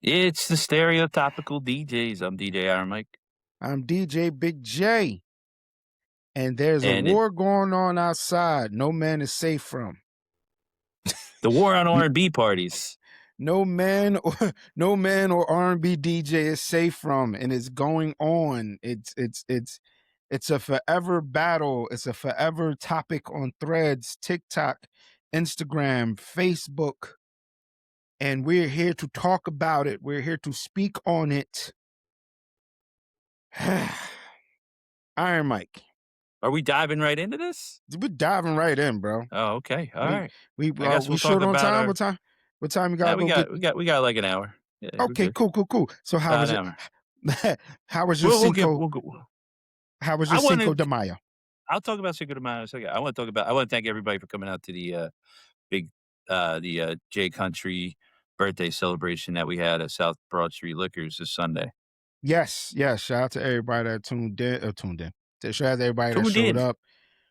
It's the stereo topical DJs. I'm DJ Iron Mike, I'm DJ Big J, and there's a and war going on outside. No man is safe from. the war on R&B parties. No man, or, no man or R&B DJ is safe from, and it's going on. It's a forever battle. It's a forever topic on Threads, TikTok, Instagram, Facebook, and we're here to talk about it. We're here to speak on it. Iron Mike. Are we diving right into this? We're diving right in, bro. Oh, okay. All We right. we I guess we we'll talk short on about time. our. What time? What time you Yeah, gotta go get? we got like an hour. Yeah, we're Okay, good. cool. So how About was an it? hour. How was your Cinco? We'll go. How was your I want Cinco to. de Mayo? I'll talk about Cinco de Mayo in a second. I want to talk about. I want to thank everybody for coming out to the big J Country birthday celebration that we had at South Broad Street Liquors this Sunday. Yes. Shout out to everybody that tuned in. Shout out to everybody that Tuned showed in. up,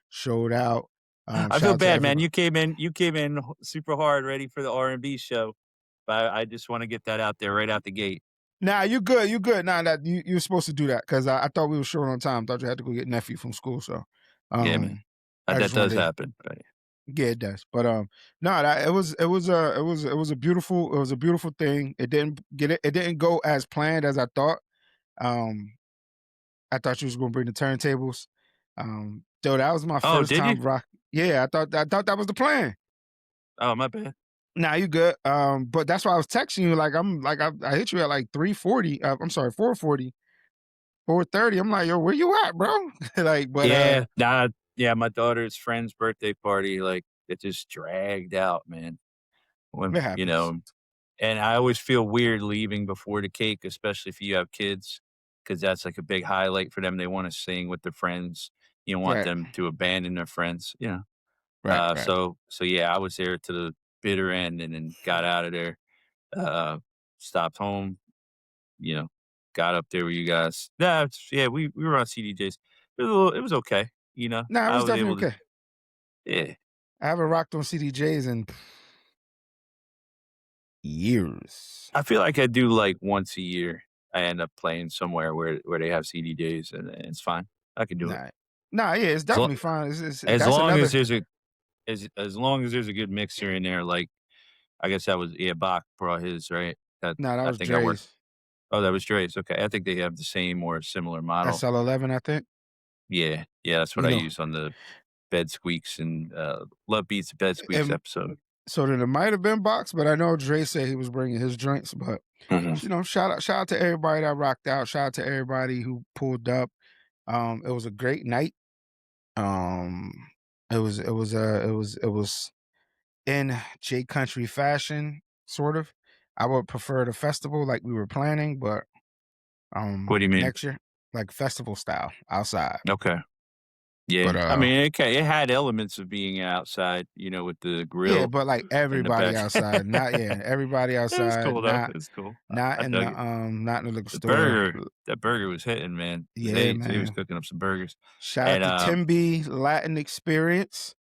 showed out. I Shout feel out to bad, man. everybody. You came in super hard, ready for the R&B show. But I just want to get that out there right out the gate. Nah, you good. Nah, that you were supposed to do that because I thought we were short on time. Thought you had to go get nephew from school. So, Yeah, man. I That just does wanted to. happen. Right? Yeah, it does. But no, it was a beautiful thing. It didn't go as planned as I thought. I thought you was gonna bring the turntables. Though that was my Oh, first did you? time rock. Yeah, I thought that was the plan. Oh, my bad. Nah, you good. But that's why I was texting you. I hit you at like 3:40. I'm sorry, 4:40, 4:30. I'm like, yo, where you at, bro? Yeah, nah, yeah. My daughter's friend's birthday party, like it just dragged out, man. It When happens. and I always feel weird leaving before the cake, especially if you have kids, because that's like a big highlight for them. They want to sing with their friends. You don't want Right, them to abandon their friends. right. So yeah, I was there to the bitter end and then got out of there. Uh, Stopped home, you know, got up there with you guys. Yeah, we were on CDJs. It was okay. Nah, it I was was definitely able to. okay. Yeah, I haven't rocked on CDJs in years. I feel like I do like once a year. I end up playing somewhere where they have CDJs and it's fine. I can do it. Nah, yeah, it's As, lo- definitely fine. as That's long as another. there's a as long as there's a good mixer in there, like I guess that was Bach brought his, right? That Nah, that I was think I worked. Dre's Oh, that was Dre's. Okay. I think they have the same or similar model. SL11, I think. Yeah. Yeah, that's what You I know, use on the Bed Squeaks and Love Beats Bed Squeaks and episode. so then it might have been box, but I know Dre said he was bringing his drinks. But Mhm. shout out to everybody that rocked out. Shout out to everybody who pulled up. It was a great night. Um, it was in J Country fashion, sort of. I would prefer the festival like we were planning, but What do you mean? next year, like festival style outside. Okay. But Yeah. I mean, okay, it had elements of being outside, with the yeah, grill but like in the everybody back. outside, not yeah, everybody It was outside, cool though. It was cool. not I in the dug it. liquor The store. burger, that burger was hitting, man. Yeah, They was man. cooking up some burgers. Shout out And to Timby Latin Experience.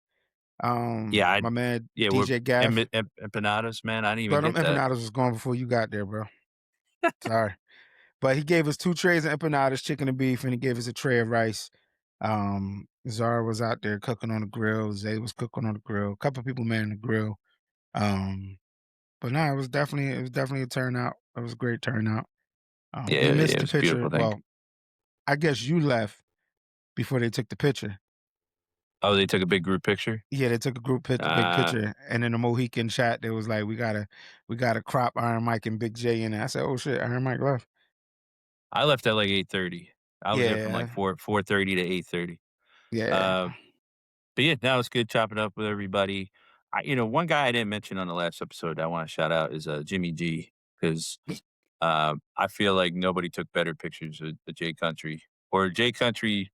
yeah, My man we're DJ Gav. empanadas, man. I didn't even Bro, them get that. empanadas was gone before you got there, bro. Sorry. But he gave us 2 trays of empanadas, chicken and beef, and he gave us a tray of rice. Zara was out there cooking on the grill. Zay was cooking on the grill. A couple people manning the grill. But no, it was definitely a turnout. It was a great turnout. We Yeah, missed it the was a beautiful picture. thing. Well, I guess you left before they took the picture. Oh, they took a big group picture? Yeah, they took a big picture, and in the Mohican chat, they was like, "We gotta crop Iron Mike and Big J in there." I said, "Oh shit, Iron Mike left." I left at like 8:30. I was there from like Yeah, 4:30 to 8:30. yeah. Uh, but yeah, that was good chopping up with everybody. One guy I didn't mention on the last episode I want to shout out is Jimmy G because I feel like nobody took better pictures of the J Country or J Country.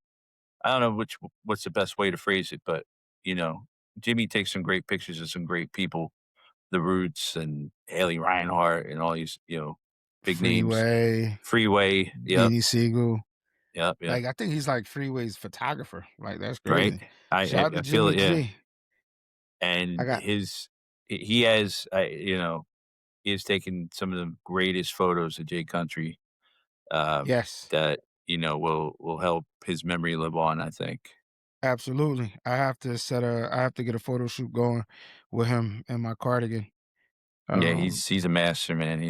I don't know what's the best way to phrase it, but you know, Jimmy takes some great pictures of some great people, the Roots and Haley Reinhart and all these big names. Freeway, Freeway, yep, Beanie Siegel. yep, Like I think he's like Freeway's photographer. Like that's right. crazy. Shout out to I feel Jimmy it, yeah. G. I And got he has, he has taken some of the greatest photos of J Country, um, Yes, that, will help his memory live on, I think. absolutely. I have to get a photo shoot going with him and my cardigan. Yeah, Um, he's a master, man.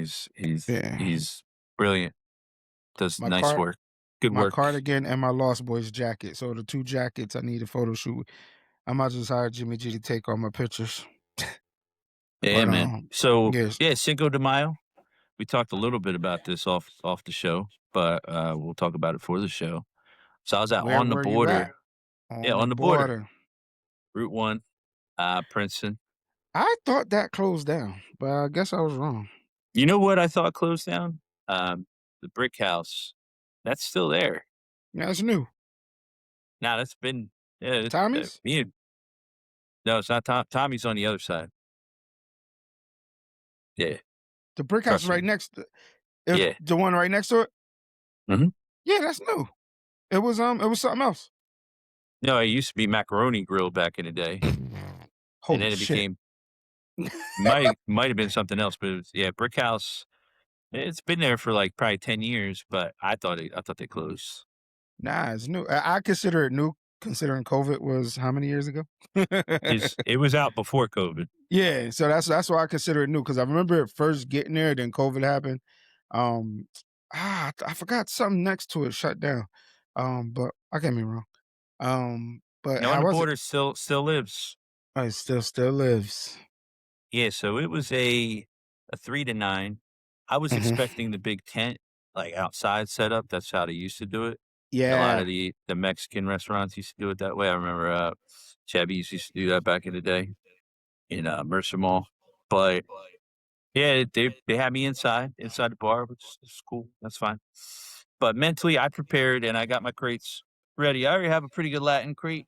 yeah, He's brilliant. Does my nice card work. Good my work. cardigan and my Lost Boys jacket. So the 2 jackets I need a photo shoot. I might just hire Jimmy G to take all my pictures. Yeah, But, man. So, yes. yeah, Cinco de Mayo. We talked a little bit about this off the show, but, we'll talk about it for the show. So I was at Where On the were you Border. at? Yeah, On the on the border, border. Route 1, Princeton. I thought that closed down, but I guess I was wrong. You know what I thought closed down? The Brick House. That's still there. Yeah, it's new. Now that's been yeah, Tommy's? me and no, it's not Tommy's on the other side. Yeah, The brick house trust right me. next to it's Yeah. the one right next to it? Mhm. Yeah, that's new. It was something else. No, it used to be Macaroni Grill back in the day, and Holy then it shit. became might have been something else, but it was yeah, Brick House. It's been there for, like, probably 10 years, but I thought they closed. Nah, it's new. I consider it new considering COVID was how many years ago? It was out before COVID. Yeah, so that's why I consider it new because I remember it first getting there, then COVID happened. Um, I forgot something next to it shut down. But I can't be wrong. But No, On how the was it? Border still lives. Oh, it still lives. Yeah, so it was a 3 to 9. I was Mhm. expecting the big tent, like, outside setup. That's how they used to do it. A lot of Yeah. the Mexican restaurants used to do it that way. I remember, Chubby's used to do that back in the day in, Mercer Mall. But, yeah, they had me inside the bar, which is cool. That's fine. But mentally, I prepared and I got my crates ready. I already have a pretty good Latin crate,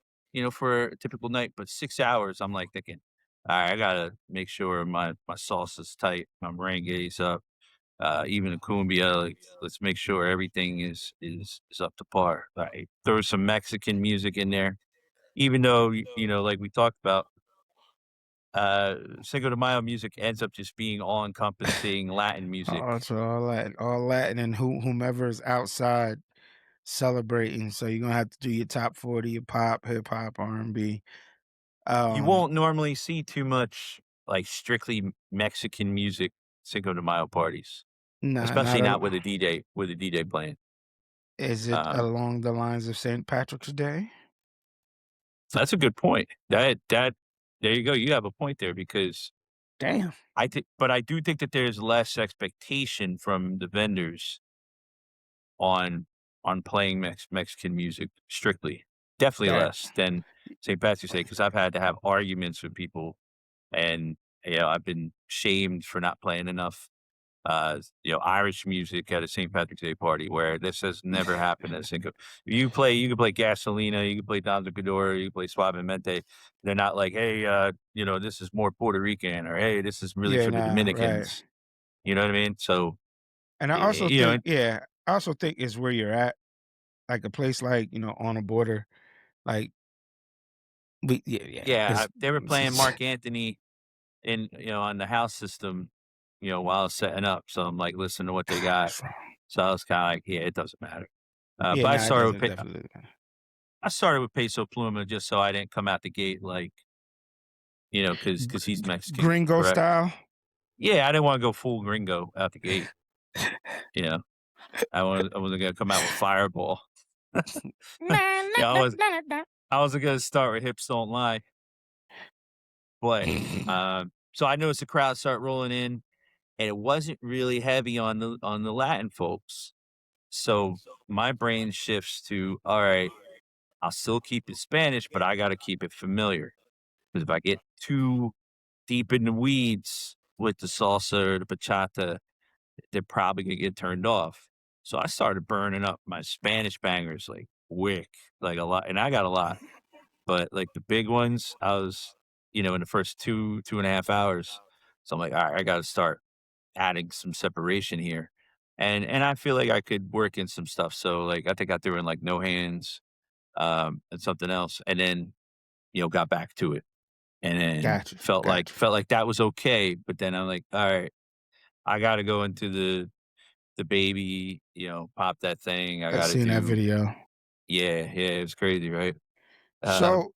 for a typical night, but 6 hours, I'm, like, thinking, "Alright, I gotta make sure my salsa's tight, my merengue's up, even the cumbia, like, let's make sure everything is up to par." Right? Throw some Mexican music in there, even though, like we talked about, Cinco de Mayo music ends up just being all-encompassing Latin music. Oh, so all Latin, and whomever is outside celebrating. So you're gonna have to do your top 40, your pop, hip hop, R&B. You Um, won't normally see too much, like, strictly Mexican music Cinco de Mayo parties, nah, not especially a. not with a DJ playing. Is it Um, along the lines of St. Patrick's Day? that's a good point. That there you go, you have a point there because Damn. I do think that there's less expectation from the vendors on playing Mexican music strictly. Definitely That. less than St. Patrick's Day because 'cause I've had to have arguments with people and, I've been shamed for not playing enough, Irish music at a St. Patrick's Day party where this has never happened at Cinco. You can play Gasolina, you can play Don Cador, you can play Suavemente. They're not like, "Hey, this is more Puerto Rican," or, "Hey, this is really Yeah, for the nah, right. Dominicans." You know what I mean? So, And I also you know think, yeah, I also think it's where you're at. Like a place like, on a border, like yeah, yeah, they were playing Mark Anthony on the house system, while I was setting up, so I'm like, "Listen to what they got." it's wrong. So I was kinda like, "Yeah, it doesn't matter." Yeah, But nah, it doesn't definitely. I started with Peso Pluma just so I didn't come out the gate like, because Gr he's Mexican, Gringo correct? style? Yeah, I didn't wanna go full gringo out the gate, you know? I wasn't gonna come out with Fireball. Na, na, Yeah, na, na, na. I wasn't gonna start with Hips Don't Lie, but, so I noticed the crowd start rolling in, and it wasn't really heavy on the Latin folks. So my brain shifts to, "Alright, I'll still keep it Spanish, but I gotta keep it familiar. Because if I get too deep in the weeds with the salsa or the bachata, they're probably gonna get turned off." So I started burning up my Spanish bangers like wick, like a lot, and I got a lot, but like the big ones, I was, in the first 2.5 hours. So I'm like, all right, I got to start adding some separation here, and I feel like I could work in some stuff. So like I think I threw in like no hands, and something else, and then got back to it, and then Gotcha, felt like gotcha. felt like that was okay. But then I'm like, all right. I gotta go into the baby, pop that thing. I I gotta seen that do video. yeah, yeah, it was crazy, right? Uh, So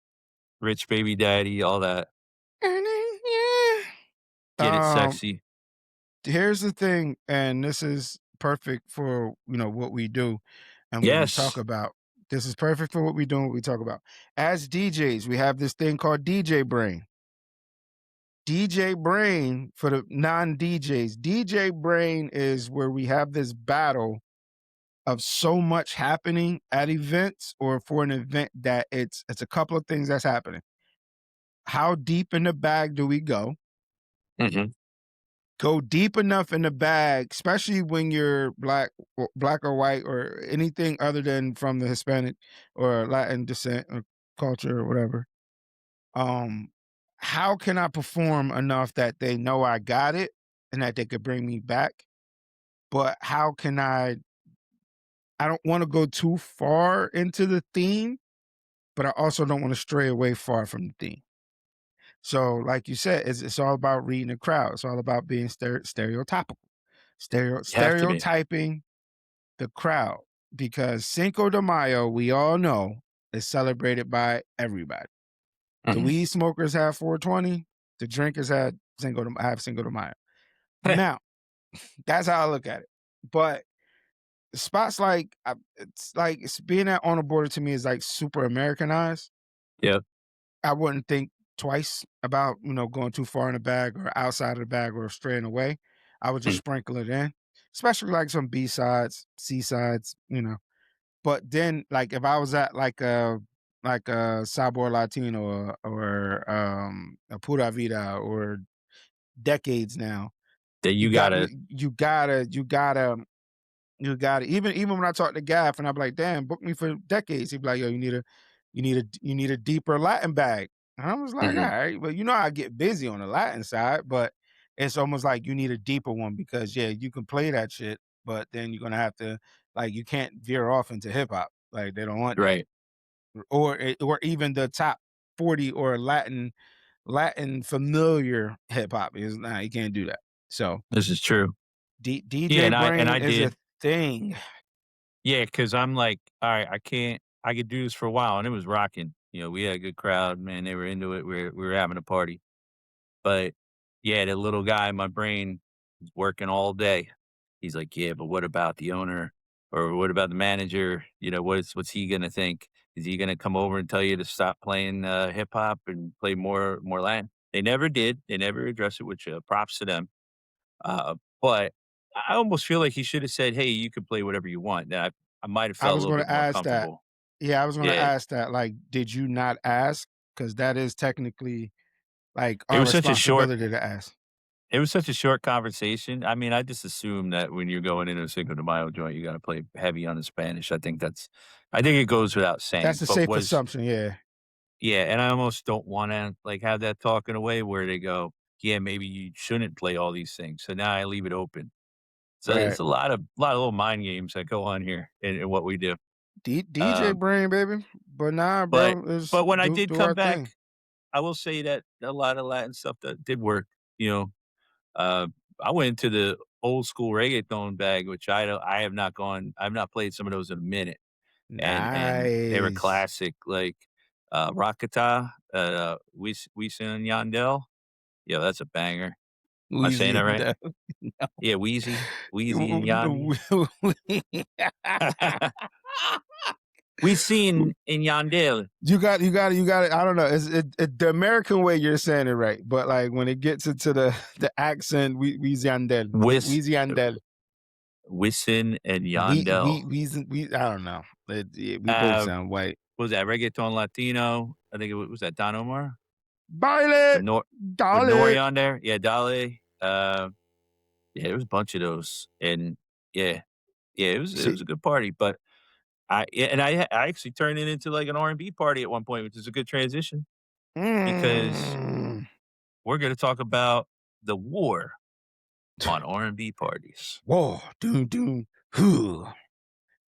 rich baby daddy, all that. yeah. Get it Um, sexy. here's the thing, and this is perfect for what we do and what we talk Yes. about. This is perfect for what we do and what we talk about. As DJs, we have this thing called DJ brain. DJ brain for the non-DJs. DJ brain is where we have this battle of so much happening at events or for an event that it's a couple of things that's happening. How deep in the bag do we go? Mhm. Go deep enough in the bag, especially when you're black or white or anything other than from the Hispanic or Latin descent or culture or whatever. Um, how can I perform enough that they know I got it and that they could bring me back? But how can I don't want to go too far into the theme, but I also don't want to stray away far from the theme. So, like you said, it's all about reading the crowd. It's all about being stereotypical, You have to be. stereotyping the crowd because Cinco de Mayo, we all know, is celebrated by everybody. The Mhm. weed smokers have 420. The drinkers have Cinco de Mayo. Now, that's how I look at it. But spots it's being at on the border to me is like super Americanized. Yep. I wouldn't think twice about, going too far in the bag or outside of the bag or straying away. I would just Mm. sprinkle it in, especially like some B sides, C sides. But then, like if I was at like a Sabor Latino or a Pura Vida or decades now, That you you got gotta you gotta even when I talk to Gaff and I'm like, damn, book me for decades. He'd be like, yo, you need a deeper Latin bag. And I was like, all mhm. right, but I get busy on the Latin side, but it's almost like you need a deeper one because yeah, you can play that shit, but then you're gonna have to like you can't veer off into hip hop. Like they don't want that. Right. Or even the top 40 or Latin familiar hip hop is nah, you can't do that. So This is true. Yeah, DJ and I brain is a did. thing. Yeah, because 'cause I'm like, "Alright, I could do this for a while," and it was rocking. We had a good crowd, man, they were into it, we were having a party. But, yeah, the little guy in my brain was working all day. He's like, "Yeah, but what about the owner? Or what about the manager? What's he gonna think? Is he gonna come over and tell you to stop playing, hip hop and play more Latin?" They never did, they never addressed it, which, props to them. But I almost feel like he should have said, "Hey, you can play whatever you want." I might have I felt a was little gonna bit more ask that. comfortable. Yeah, I was gonna Yeah. ask that, like, did you not ask? Because that is technically, like, It our was such a short responsibility to ask. it was such a short conversation. I mean, I just assume that when you're going into a Cinco de Mayo joint, you gotta play heavy on the Spanish. I think it goes without That's saying, a but safe was assumption, yeah. yeah, and I almost don't wanna, like, have that talk in a way where they go, "Yeah, maybe you shouldn't play all these things." So now I leave it open. So there's Right. a lot of little mind games that go on here in what we do. DJ Um, brain, baby. But nah, but bro, is but when I do did do come our back, thing. I will say that a lot of Latin stuff that did work, you know? Uh, I went into the old school reggaeton bag, which I've not played some of those in a minute, and they were Nice. classic, like, Rakata, Wisin Yandel. Yeah, that's a banger. Am I saying Wheezy that and right? Def. Yeah, Wheezy and Yandi. We seen in Yandel. You got it. I don't know. The American way you're saying it right, but like when it gets into the accent, Weezy Andel, Wis Weezy Andel, Wisin and Yandel. I don't know. Yeah, we both Uh, sound white. what was that Reggaeton Latino? I think was that Don Omar? With Baile, Nor with dale. Nori on there? Yeah, Dale. Yeah, there was a bunch of those, and yeah, yeah, it was See, a good party, but I actually turned it into, like, an R&B party at one point, which is a good transition because mm, we're gonna talk about the war on R&B parties. whoa, doom, doom, whoo,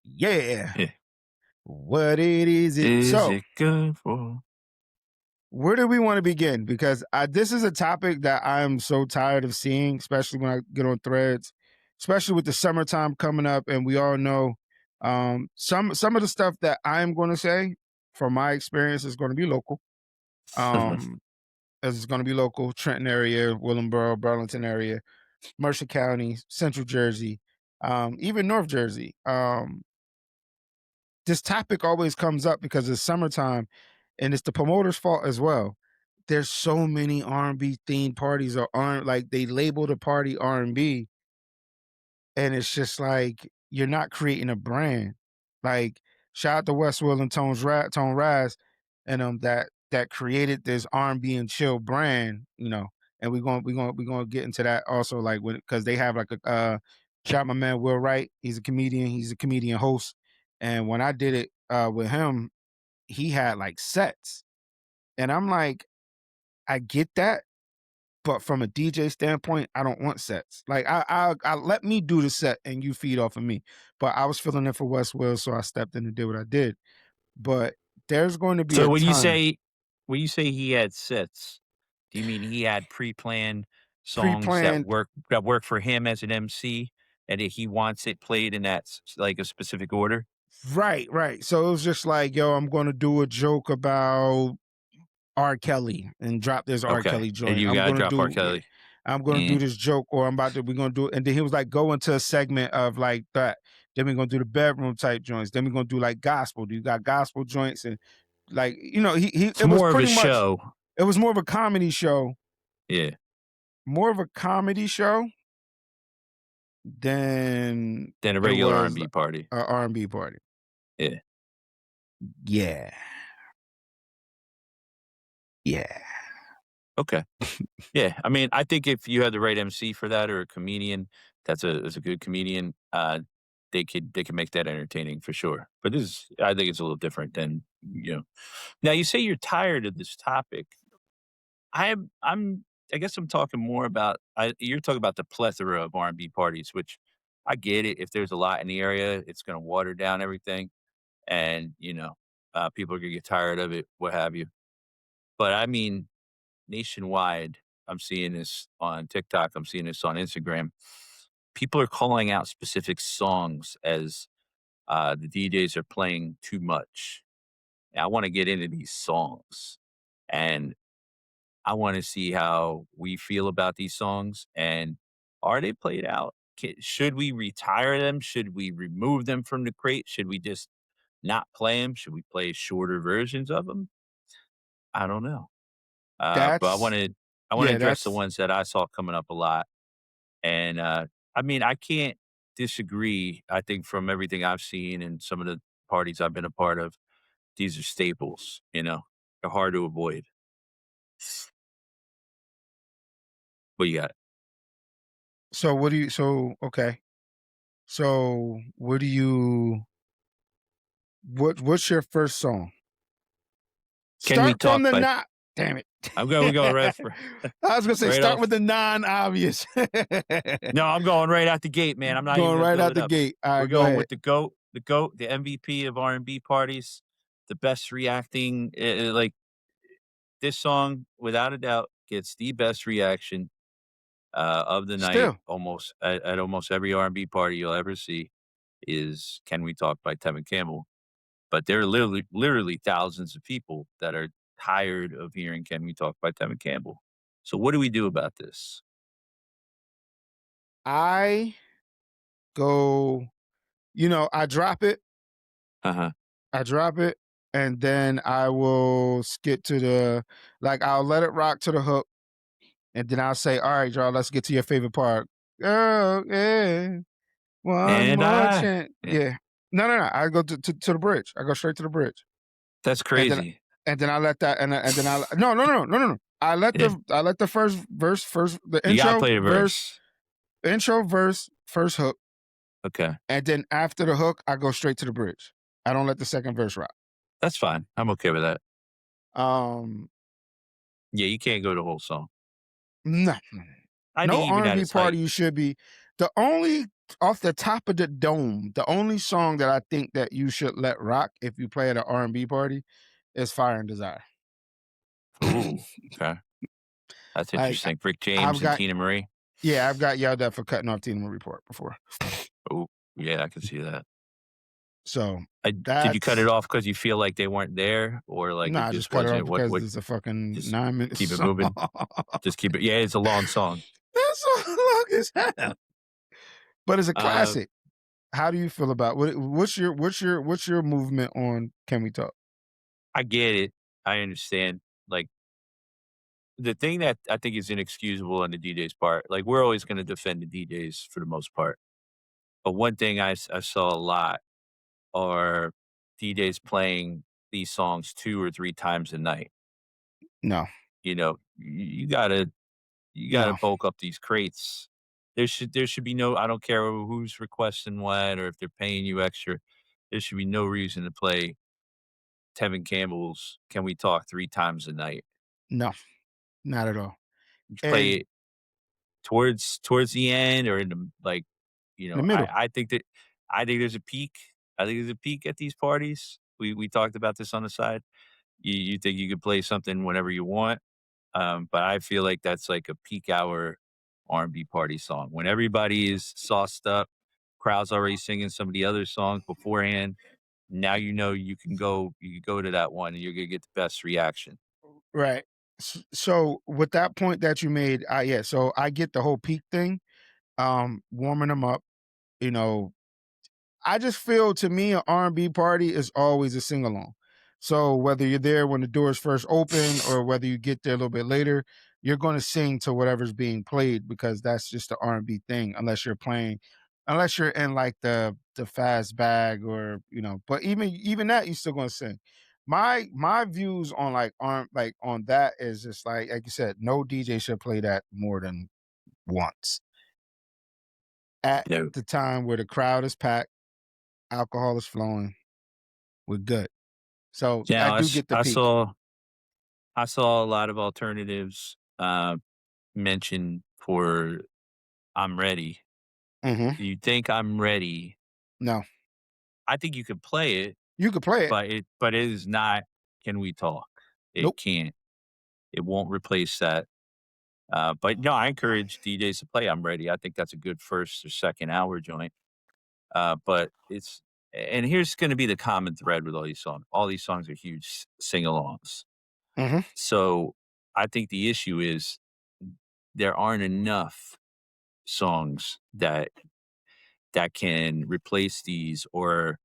yeah. Yeah. What it is it? Is So it good for Where do we want to begin? Because this is a topic that I'm so tired of seeing, especially when I get on threads, especially with the summertime coming up, and we all know some of the stuff that I'm going to say, from my experience, is going to be local. Um, it's going to be local, Trenton area, Willingboro, Burlington area, Mercer County, Central Jersey, even North Jersey. This topic always comes up because it's summertime, and it's the promoter's fault as well. There's so many R&B themed parties, or aren't like they label the party R&B, and it's just like you're not creating a brand. Like, shout out to Westwood and Tone Raz, and that created this R&B and chill brand, And we're gonna get into that also, like, when, because they have like a shout out my man Will Wright. He's a comedian host, and when I did it with him, he had like sets, and I'm like, I get that, but from a DJ standpoint, I don't want sets. Like, I let me do the set and you feed off of me. But I was filling in for Westworld, so I stepped in and did what I did. But there's going to be So a ton when you say he had sets, do you mean he had pre-planned songs pre-planned. that work for him as an MC, and that he wants it played in that like a specific order? Right, right. So it was just like, yo, I'm going to do a joke about R. Kelly and drop this R. Okay, Kelly and joint. you gotta drop R. Kelly. I'm gonna Eh. do this joke, or we're gonna do it. And then he was like, go into a segment of like that. Then we're gonna do the bedroom type joints. Then we're gonna do like gospel. Do you got gospel joints? And like, he It's it was more of a pretty much, show. it was more of a comedy show, Yeah. more of a comedy show than Than a it regular was R&B party. a R&B party. Yeah. Yeah. Yeah. Okay. Yeah, I mean, I think if you had the right MC for that, or a comedian that's a good comedian, they could make that entertaining for sure. But this is, I think it's a little different than, you know. Now you say you're tired of this topic. I'm I guess I'm talking more about, you're talking about the plethora of R&B parties, which I get it. If there's a lot in the area, it's gonna water down everything, and, people are gonna get tired of it, what have you. But I mean, nationwide, I'm seeing this on TikTok, I'm seeing this on Instagram. People are calling out specific songs as, the DJs are playing too much. And I wanna get into these songs, and I wanna see how we feel about these songs, and are they played out? Should we retire them? Should we remove them from the crate? Should we just not play them? Should we play shorter versions of them? I don't know. But That's I wanna yeah, address the that's ones that I saw coming up a lot, and, I mean, I can't disagree. I think from everything I've seen and some of the parties I've been a part of, these are staples, you know? They're hard to avoid. What you got? so what do you so okay. So what do you what's your first song? Can We Start from Talk the by not damn it. we going I was gonna say right start with off. the non-obvious. No, I'm going right out the gate, man. I'm not even Going gonna right build out it the up. gate. All We're right, go going ahead. with the MVP of R&B parties, the best reacting, like, this song, without a doubt, gets the best reaction, of the night, Still, almost at almost every R&B party you'll ever see, is "Can We Talk" by Tevin Campbell. But there are literally thousands of people that are tired of hearing "Can We Talk" by Tevin Campbell. So what do we do about this? I go, I drop it. Uh-huh. I drop it, and then I will skip to I'll let it rock to the hook, and then I'll say, all right, y'all, let's get to your favorite part. Girl, yeah. One And more I chance. yeah, Yeah. No, no, no. I go to the bridge. I go straight to the bridge. that's And then crazy. I let that and then I no, no, no, no, no, no. Yeah. I let the first verse, the You gotta play the verse. intro verse, first hook, Okay. and then after the hook, I go straight to the bridge. I don't let the second verse rock. That's fine. I'm okay with that. Um Yeah, you can't go the whole song. no, I no think even at R&B its party height. you should be the only off the top of the dome, the only song that I think that you should let rock if you play at an R&B party is Fire and Desire. Ooh, okay. That's Like, interesting. Rick I've James and got Tina Marie. yeah, I've got yelled at for cutting off Tina Marie Report before. Ooh, yeah, I can see that. So Did you cut it that's off because you feel like they weren't there, or like it nah, I just just cut it off wasn't because what it's a fucking just 9 minute keep it song. moving? Just keep it yeah, it's a long song. That song long as hell, but it's a Uh, classic. How do you feel about what's your movement on Can We Talk? I get it. I understand. Like, the thing that I think is inexcusable on the DJ's part, like, we're always gonna defend the DJs for the most part, but one thing I saw a lot are DJs playing these songs 2 or 3 times a night. No, You know, you gotta no, bulk up these crates. There should be no I don't care who's requesting what or if they're paying you extra. There should be no reason to play Tevin Campbell's "Can We Talk" 3 times a night. no, not at all. You should play And it towards the end or in the like, in the middle, I think there's a peak. I think there's a peak at these parties. We talked about this on the side. You think you could play something whenever you want. But I feel like that's like a peak hour R&B party song. When everybody is sauced up, crowd's already singing some of the other songs beforehand. Now you know you can go to that one and you're gonna get the best reaction. right? So with that point that you made, yeah, so I get the whole peak thing, warming them up, you know, I just feel to me an R&B party is always a sing along. So whether you're there when the doors first open or whether you get there a little bit later, you're going to sing to whatever's being played because that's just the R&B thing. Unless you're in like the fast bag or but even that you're still going to sing. My views on like on that is just like you said, no DJ should play that more than once at You know, the time where the crowd is packed, alcohol is flowing, we're good. So, I now do get the peak. I saw a lot of alternatives mentioned for "I'm Ready." Mhm. Do you think "I'm Ready"? No. I think you could play it, You could play it. but it is not "Can We Talk." It Nope. can't. It won't replace that. But no, I encourage DJs to play "I'm Ready." I think that's a good first or second hour joint. But it's and here's gonna be the common thread with all these songs. All these songs are huge sing-alongs. Mhm. So, I think the issue is there aren't enough songs that can replace these or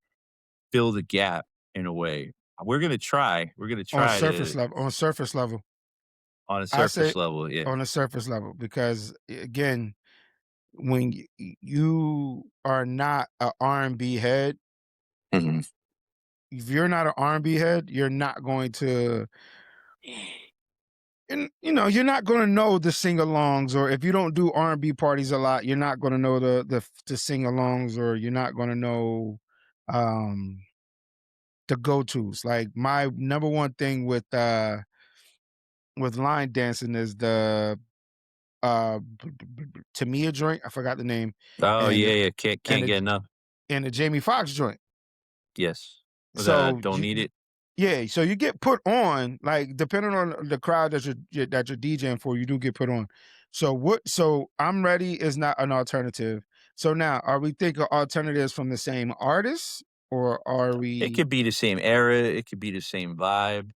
fill the gap in a way. We're gonna try to On surface level. on a I say surface level, yeah. on a surface level because again, when you are not a R&B head, Mhm. if you're not an R&B head, you're not going to and you're not going to know the sing-alongs, or if you don't do R&B parties a lot, you're not going to know the sing-alongs, or you're not going to know um the go-tos. Like my number one thing with line dancing is the Tamia joint. I forgot the name, Oh, and yeah, yeah, can't the get enough. Jamie Foxx joint. Yes. With, So "Don't Need It." yeah, so you get put on, like, depending on the crowd that you're DJing for, you do get put on. So I'm Ready is not an alternative. So now, are we thinking alternatives from the same artist, or are It we? could be the same era, it could be the same vibe,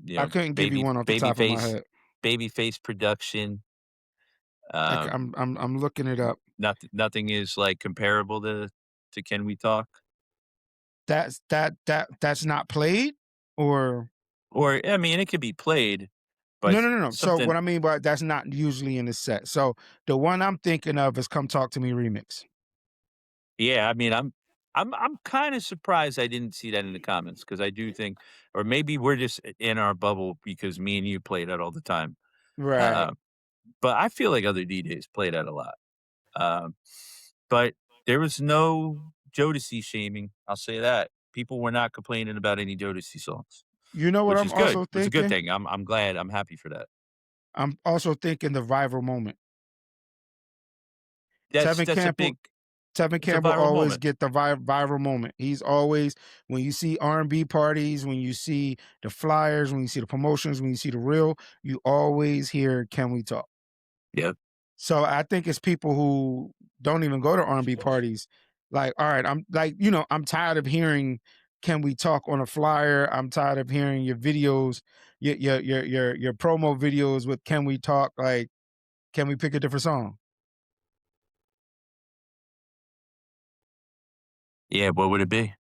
you I know, couldn't give you one off the top of my head. babyface production, Like, um, I'm looking it up. nothing is, like, comparable to "Can We Talk?" That's not played, or Or, I mean, it could be played, no, but no, no, no. So something what I mean by that's not usually in the set. So the one I'm thinking of is "Come Talk to Me" remix. yeah, I mean, I'm kinda surprised I didn't see that in the comments because I do think or maybe we're just in our bubble because me and you play that all the time, Right. uh, but I feel like other DJs play that a lot, um, but there was no Jodeci shaming, I'll say that. People were not complaining about any Jodeci songs, You know what which I'm is good. also It's a good thinking? thing. I'm glad, I'm happy for that. I'm also thinking the viral moment. That's Tevin that's a Campbell big Tevin It's a Campbell viral always moment. get the viral moment. He's always when you see R&B parties, when you see the flyers, when you see the promotions, when you see the reel, you always hear "Can we talk?" Yep. So I think it's people who don't even go to R&B parties. Like, all right, I'm like, I'm tired of hearing "Can we talk?" on a flyer. I'm tired of hearing your videos, your promo videos with "Can we talk?" Like, can we pick a different song? Yeah, what would it be?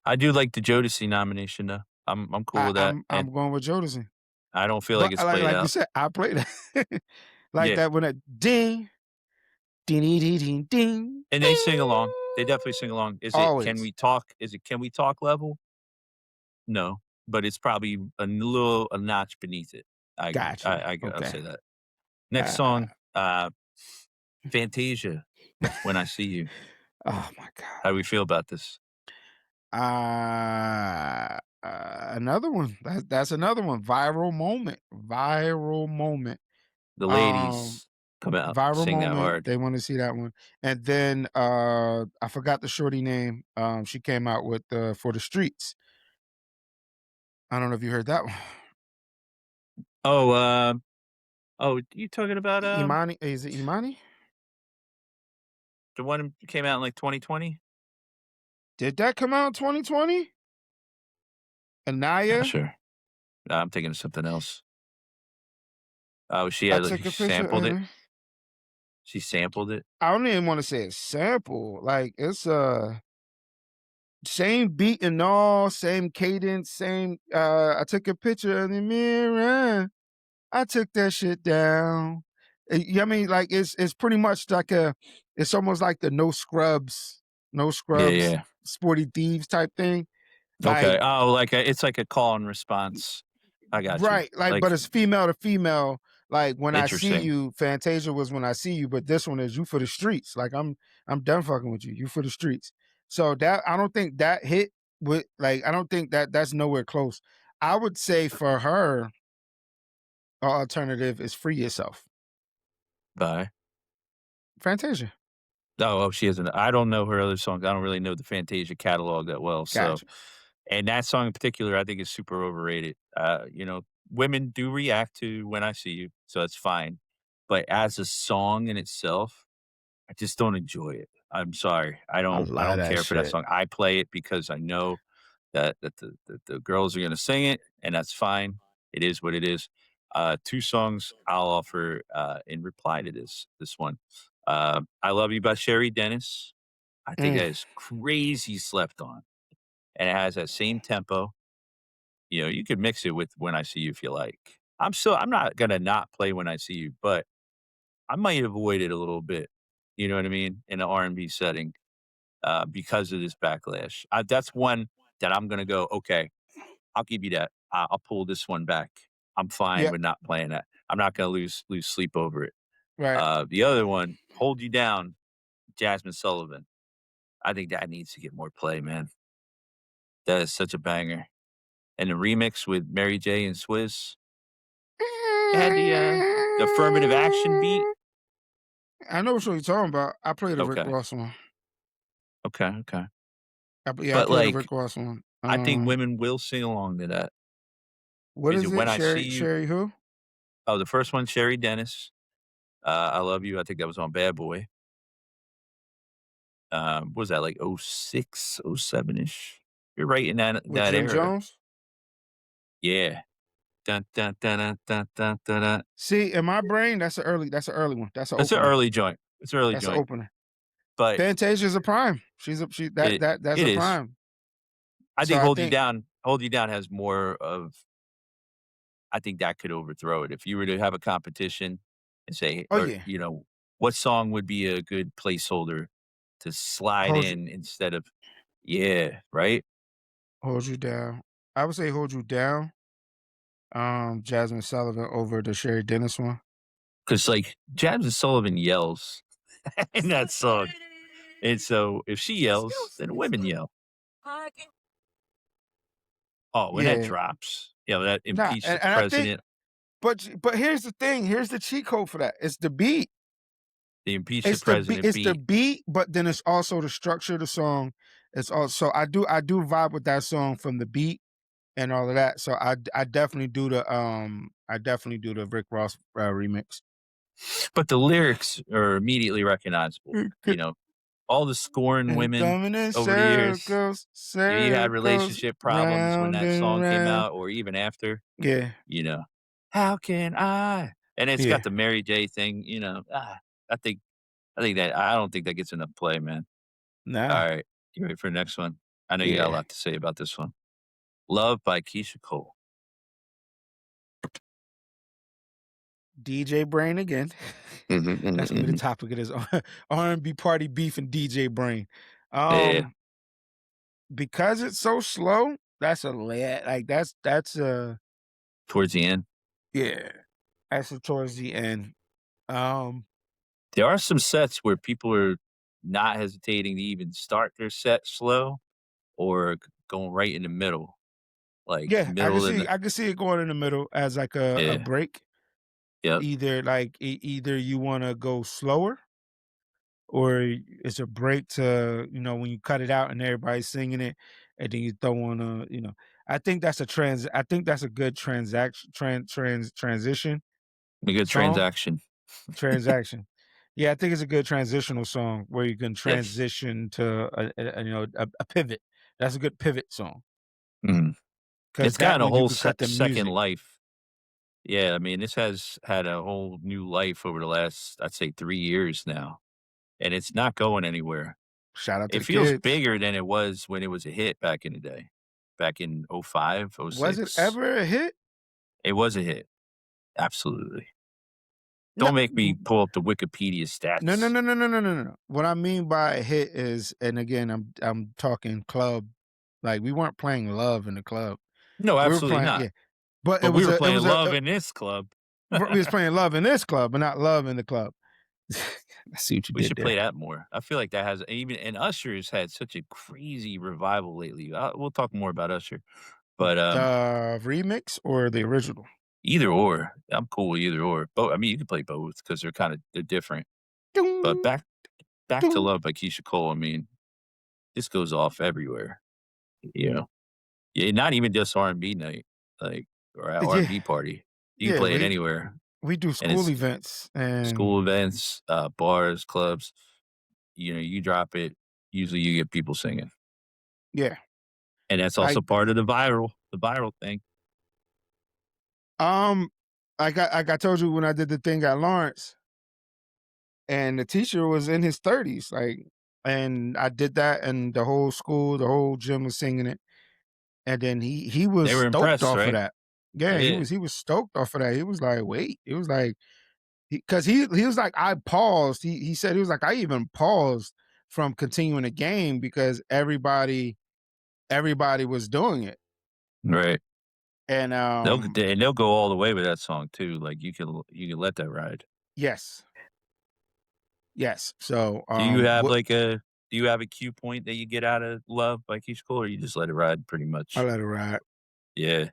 I do like the Jodeci nomination though. I'm cool I, with that, I'm and I'm going with Jodeci. I don't feel like But it's like played like you out. said, I play that like Yeah, that when it ding, ding, ding, ding, ding, ding, and they sing ding. along. They definitely sing along. Is it Can Always. We Talk? Is it Can We Talk level? No, but it's probably a notch beneath it. I agree. Got you. I'll Okay. say that. Next Uh, song, Fantasia, When I See You. oh my god. How do we feel about this? Another one. That's another one. Viral moment. Viral moment. The Um, ladies come out, viral sing that moment. hard. They want to see that one. And then I forgot the shorty name. She came out with For the Streets. I don't know if you heard that one. Oh, you talking about Imani, is it Imani? the one that came out in like 2020? Did that come out in 2020? Not Anaya? sure. I'm thinking of something else. Oh, I took she a picture sampled it. and She sampled it. I don't even want to say it's sample. Like it's same beat and all, same cadence, same I took a picture in the mirror. I took that shit down. Yeah, I mean, like it's pretty much like it's almost like the no Yeah, scrubs, yeah. sporty thieves type thing. Like Okay. Oh, like it's like a call and response. I got you. right, like, Like but it's female to female. Like when I see interesting. you, Fantasia was when I see you, but this one is you for the streets. Like I'm done fucking with you. You for the streets. So that I don't think that hit with like I don't think that's nowhere close. I would say for her, alternative is free yourself. Bye. Fantasia. Oh, she hasn't. I don't know her other songs. I don't really know the Fantasia catalog that well. So, Gotcha. and that song in particular, I think is super overrated. Women do react to When I See You, so that's fine. But as a song in itself, I just don't enjoy it. I'm sorry. I I love don't that care for that shit. song. I play it because I know that the girls are gonna sing it, and that's fine. It is what it is. Two songs I'll offer in reply to this one. I Love You by Sherry Dennis. I think Mm. that is crazy slept on, and it has that same tempo. You could mix it with When I See You if you like. I'm not gonna not play When I See You, but I might avoid it a little bit. You know what I mean? In an R&B setting, because of this backlash. That's one that I'm gonna go, "Okay, I'll give you that. I'll pull this one back. I'm fine Yep. with not playing that. I'm not gonna lose sleep over it." Right. The other one, "Hold You Down," Jasmine Sullivan. I think that needs to get more play, man. That is such a banger. And the remix with Mary J and Swizz, it had the affirmative action beat. I know what you're talking about. I played a Rick Okay, Ross one. okay, okay. Yeah, I But, played a like, Rick Ross one. I think women will sing along to that. What Is is it it? When I See Sherry You? Sherry who? Oh, the first one, Sherry Dennis. I Love You. I think that was on Bad Boy. What was that, like, '06, '07 ish? You're right in With that Jim era. Jones? Yeah. Dun, dun, dun, dun, dun, dun, dun, dun. See, in my brain, that's an early one. That's an It's an opener. early joint. It's an early That's an joint, opener. but Fantasia's a prime. She it that's it a is. prime. I So think I think Hold You Down has more of I think that could overthrow it. If you were to have a competition and say oh or, yeah. what song would be a good placeholder to slide Hold you in instead of yeah, right? hold you down. I would say hold you down. Jasmine Sullivan over the Sherry Dennis one. Because like, Jasmine Sullivan yells in that song, and so if she yells, then women yell. Oh, when that Yeah. drops, that Nah, impeach the and I think president. but here's the thing, here's the cheat code for that. It's the beat. The impeach the It's the beat president it's the beat. beat, but then it's also the structure of the song. It's also I do vibe with that song from the beat and all of that. So I definitely do the Rick Ross remix. But the lyrics are immediately recognizable, you know, all the scorn And women coming in over the years. circles, You had circles, relationship problems when round that and song came round. out or even after, Yeah, you know, "How can I?" And it's got yeah. the Mary J thing, I think I don't think that gets enough play, man. Nah, Alright, you ready for the next one? I know you got a yeah. lot to say about this one. "Love" by Keisha Cole. DJ Brain again. Mhm, mhm, That's gonna be the mhm. topic of this R&B party beef and DJ Brain. Yeah, Um, because it's so slow, that's a like that's a towards the end. yeah. That's towards the end. Um, There are some sets where people are not hesitating to even start their set slow or going right in the middle, like yeah, middle in the I can see it going in the middle as like a yeah, break. yep, Either like either you want to go slower or it's a break to when you cut it out and everybody's singing it and then you throw on I think that's I think that's a good transition a good song. transaction. Transaction. Yeah, I think it's a good transitional song where you can Yes. transition to a pivot. That's a good pivot song Mhm. because It's that gotten a one you whole could cut the second music. life. Yeah, I mean, this has had a whole new life over the last, I'd say, 3 years now, and it's not going anywhere. Shout out to It the feels kids. bigger than it was when it was a hit back in the day. Back in '05, Was it '06. ever a hit? It was a hit, absolutely. No, Don't make me pull up the Wikipedia no, no, stats. no, no, no, no, no, no. What I mean by a hit is, and again, I'm talking club. Like we weren't playing Love in the club. No, We were absolutely playing, not. yeah, but But we were playing Love in this club. we was playing Love in this club, but not Love in the club. I see what you We did should play there. that more. I feel like that has even and Usher's had such a crazy revival lately. We'll talk more about Usher, but, The remix or the original? either or. I'm cool with either or. I mean, you can play both because 'cause they're different. But Ding, back to ding. Love by Keisha Cole, I mean, this goes off everywhere, you know? Yeah, not even just R&B night, like, or a Yeah, R&B party. You can yeah. play it We anywhere, we do and school it's events, and school events, bars, clubs, you drop it, usually you get people singing, yeah, and that's also like part of the viral thing. um, like I told you when I did the thing at Lawrence, and the teacher was in his 30s, like, and I did that, and the whole school, the whole gym was singing it, and then he was They were stoked impressed, off of right? that. Yeah, Yeah, he was stoked off of that. He was like, "Wait," he was like, because he was like, "I paused." He said he was like, "I even paused from continuing the game because everybody was doing it," right. and They'll go all the way with that song too, like, you can let that ride. yes, yes. So Do you have, what like, a do you have a cue point that you get out of Love by Keisha Cole, or you just let it ride pretty I much? let it ride, Yeah.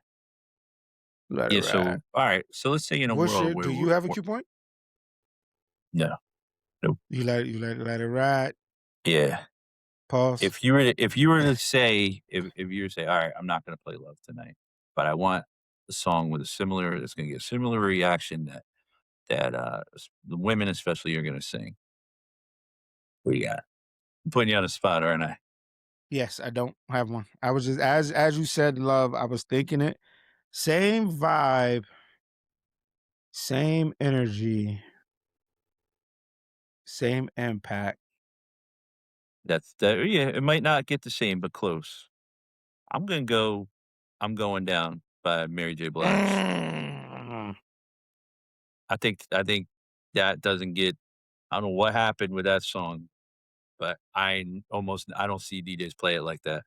let it Yeah, ride. so alright, so let's say in a What's world your? where Do you have a cue point? no, nope. Let it ride. Yeah. Pause. If you were to say, "Alright, I'm not gonna play Love tonight, but I want a song with a similar that's gonna get a similar reaction that the women especially are gonna sing." What do you got? I'm putting you on the spot, aren't I? Yes, I don't have one. I was just as you said, love. I was thinking it. Same vibe, same energy, same impact. Yeah, it might not get the same, but close. I'm gonna go "I'm Going Down" by Mary J. Blige. Mm. I think that doesn't get I don't know what happened with that song, but I don't see DJs play it like that.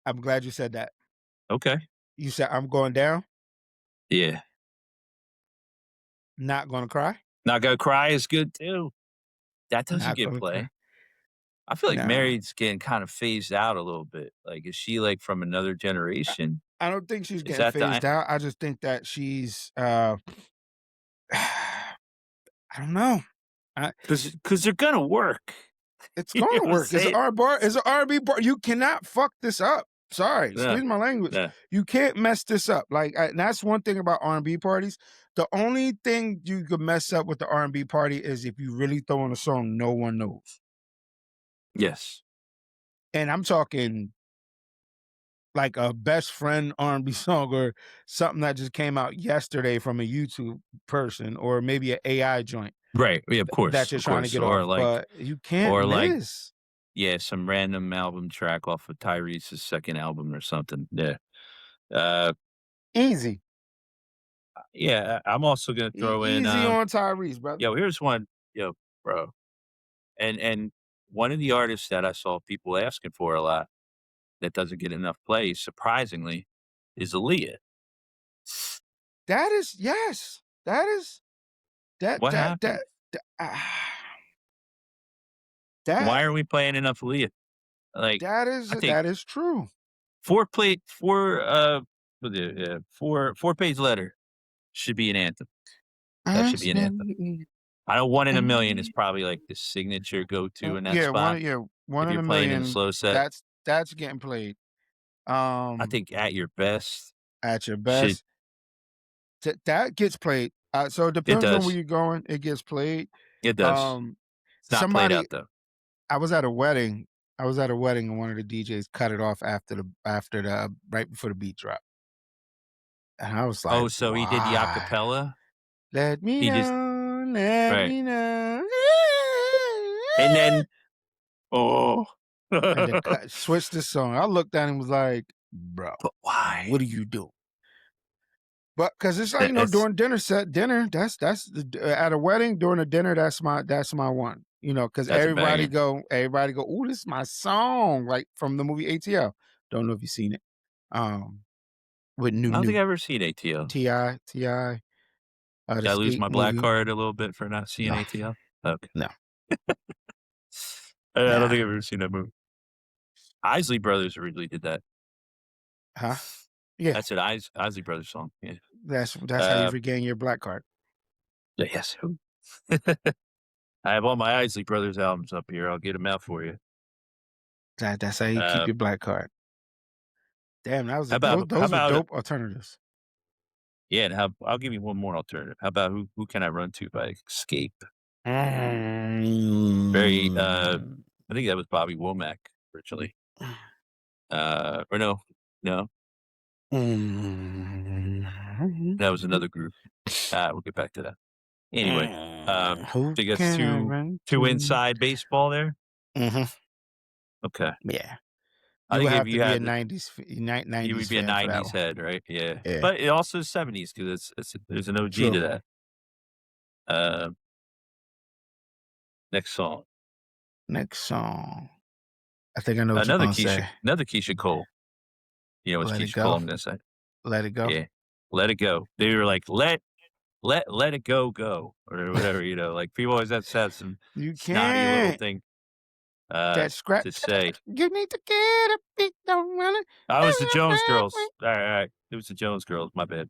I'm glad you said that. Okay. You said I'm going down, Yeah. not gonna cry, Not Gonna Cry is good too. That doesn't not get gonna cry. play. I feel like Nah, Mary's getting kind of phased out a little bit. Like, is she, like, from another I, generation? I don't think she's Is getting that the phased out. I just think that she's I don't know. I, because they're gonna work. it's You know gonna what I'm work. It's an saying? R bar. It's an R&B bar. You cannot fuck this up. Sorry, No, excuse my language. no. You can't mess this up. Like, and that's one thing about R&B parties. The only thing you could mess up with the R&B party is if you really throw in a song no one knows. Yes. And I'm talking like a best friend R&B song or something that just came out yesterday from a YouTube person or maybe an AI joint Right. Yeah, that you're of trying to course. get off. But you can't Or like, miss. yeah, some random album track off of Tyrese's second album or something. Yeah. Uh, Easy. yeah, I'm also gonna throw in, Easy on Tyrese, brother. here's one, bro, and one of the artists that I saw people asking for a lot that doesn't get enough play, surprisingly, is Aaliyah. That is yes. That is that What that happened? that that Why are we playing enough Aaliyah? Like, I think that is true. 4 page letter should be an anthem. That should be an anthem. Absolutely. I know 1 in a million is probably like the signature go-to in that spot. Yeah, one If in you're a playing in a million. slow set, That's getting played. I Um, think At Your Best at your should best, that gets played. So it it depends on where does. you're going. It gets played. It does. Um, It's not played somebody out though. I was at a wedding. I was at a wedding and one of the DJs cut it off after the right before the beat drop. And I was like, Oh, so he did the "Why? acapella? Let me He just know, let right. me know." And then oh. And then switched the song. I looked at him and was like, "Bro, But why? what are you doing?" But because it's like, It's during dinner, at a wedding, during a dinner, that's my one. Because that's a banger. everybody go, "Ooh, this is my song," like from the movie ATL. Don't know if you've seen it. Um, with I don't think New I've ever seen ATL. Ti, the Did I lose skate my black movie. card a little bit for not seeing No, ATL? Okay. no, I don't nah, think I've ever seen that movie. Isley Brothers originally did that. huh? Yeah, That's an Isley Brothers song. Yeah. that's how you Uh, regain your black card. yes. I have all my Isley Brothers albums up here. I'll get them out for you. That's how you keep Uh, your black card. Damn, how those are about dope alternatives. yeah? And I'll give you one more alternative. How about who can I run to by Escape? Very. Mm. I think that was Bobby Womack originally. Or no, that was Mm. another group. We'll get back to that. Anyway, Who think that's can I run two to? inside baseball there. Mhm. Okay, Yeah. I You would think if have to you be a had 90s you would 90s be a fan for that '90s one. head, right? Yeah, Yeah. but it also is '70s because there's an OG True. to that. Uh, next song, Next song. I think I know what you're gonna say. Another Keisha Cole. You know, it's Let it Keisha Cole. go. I'm gonna say, Let it go. yeah, let it go. They were like, let it go or whatever. Like people always have to have some You snotty little can't. thing That scrap. to say. You need to get a big don't run it. I was the Jones Girls. All right. It was the Jones Girls. My bad.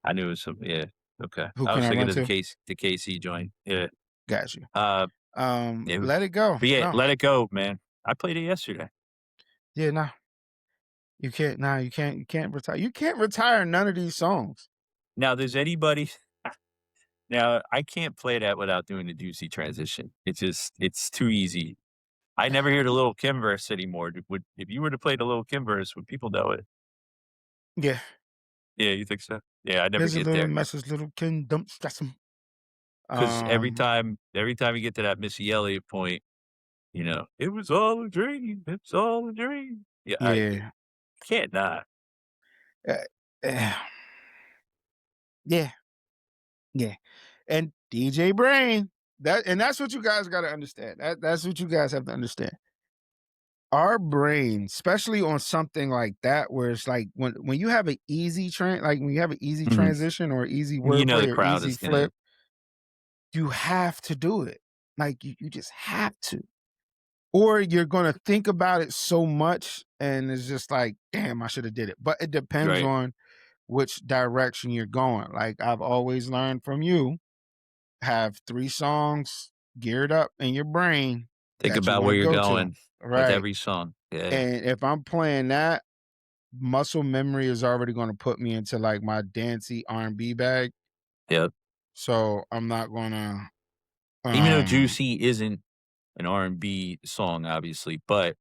I knew it was some. Yeah. Okay. Who I can was I thinking run of to? the KC joint. Yeah. Got you. Uh. Yeah. Let it go. But yeah, No. let it go, man. I played it yesterday. Yeah, no. You can't. Nah, you can't retire. You can't retire none of these songs. Now, does anybody? Now, I can't play that without doing the Doozy transition. It's too easy. I never hear the Little Kim verse anymore. Would if you were to play the Little Kim verse, would people know it? Yeah. Yeah, you think so? Yeah, I never Here's a get little there message, little Ken dump stress him. because Um, every time you get to that Missy Elliott point, it was all a dream. It's all a dream. Yeah, I yeah. can't not. Uh, eh, yeah. Yeah. And DJ Brain. That's what you guys gotta understand. That's what you guys have to understand. Our brain, especially on something like that, where it's like when you have an easy like when you have an easy Mhm. transition or easy You know the wordplay or crowd easy is gonna flip, you have to do it. Like you just have to. Or you're gonna think about it so much and it's just like, damn, I should have did it. But it depends right. on which direction you're going. Like I've always learned from you, have 3 songs geared up in your brain Think that you about where wanna you're go to. going with Right, every song. Yeah. and if I'm playing that, muscle memory is already gonna put me into, like, my dancey R&B bag, Yep. so I'm not gonna, Even though um Juicy isn't an R&B song, obviously, but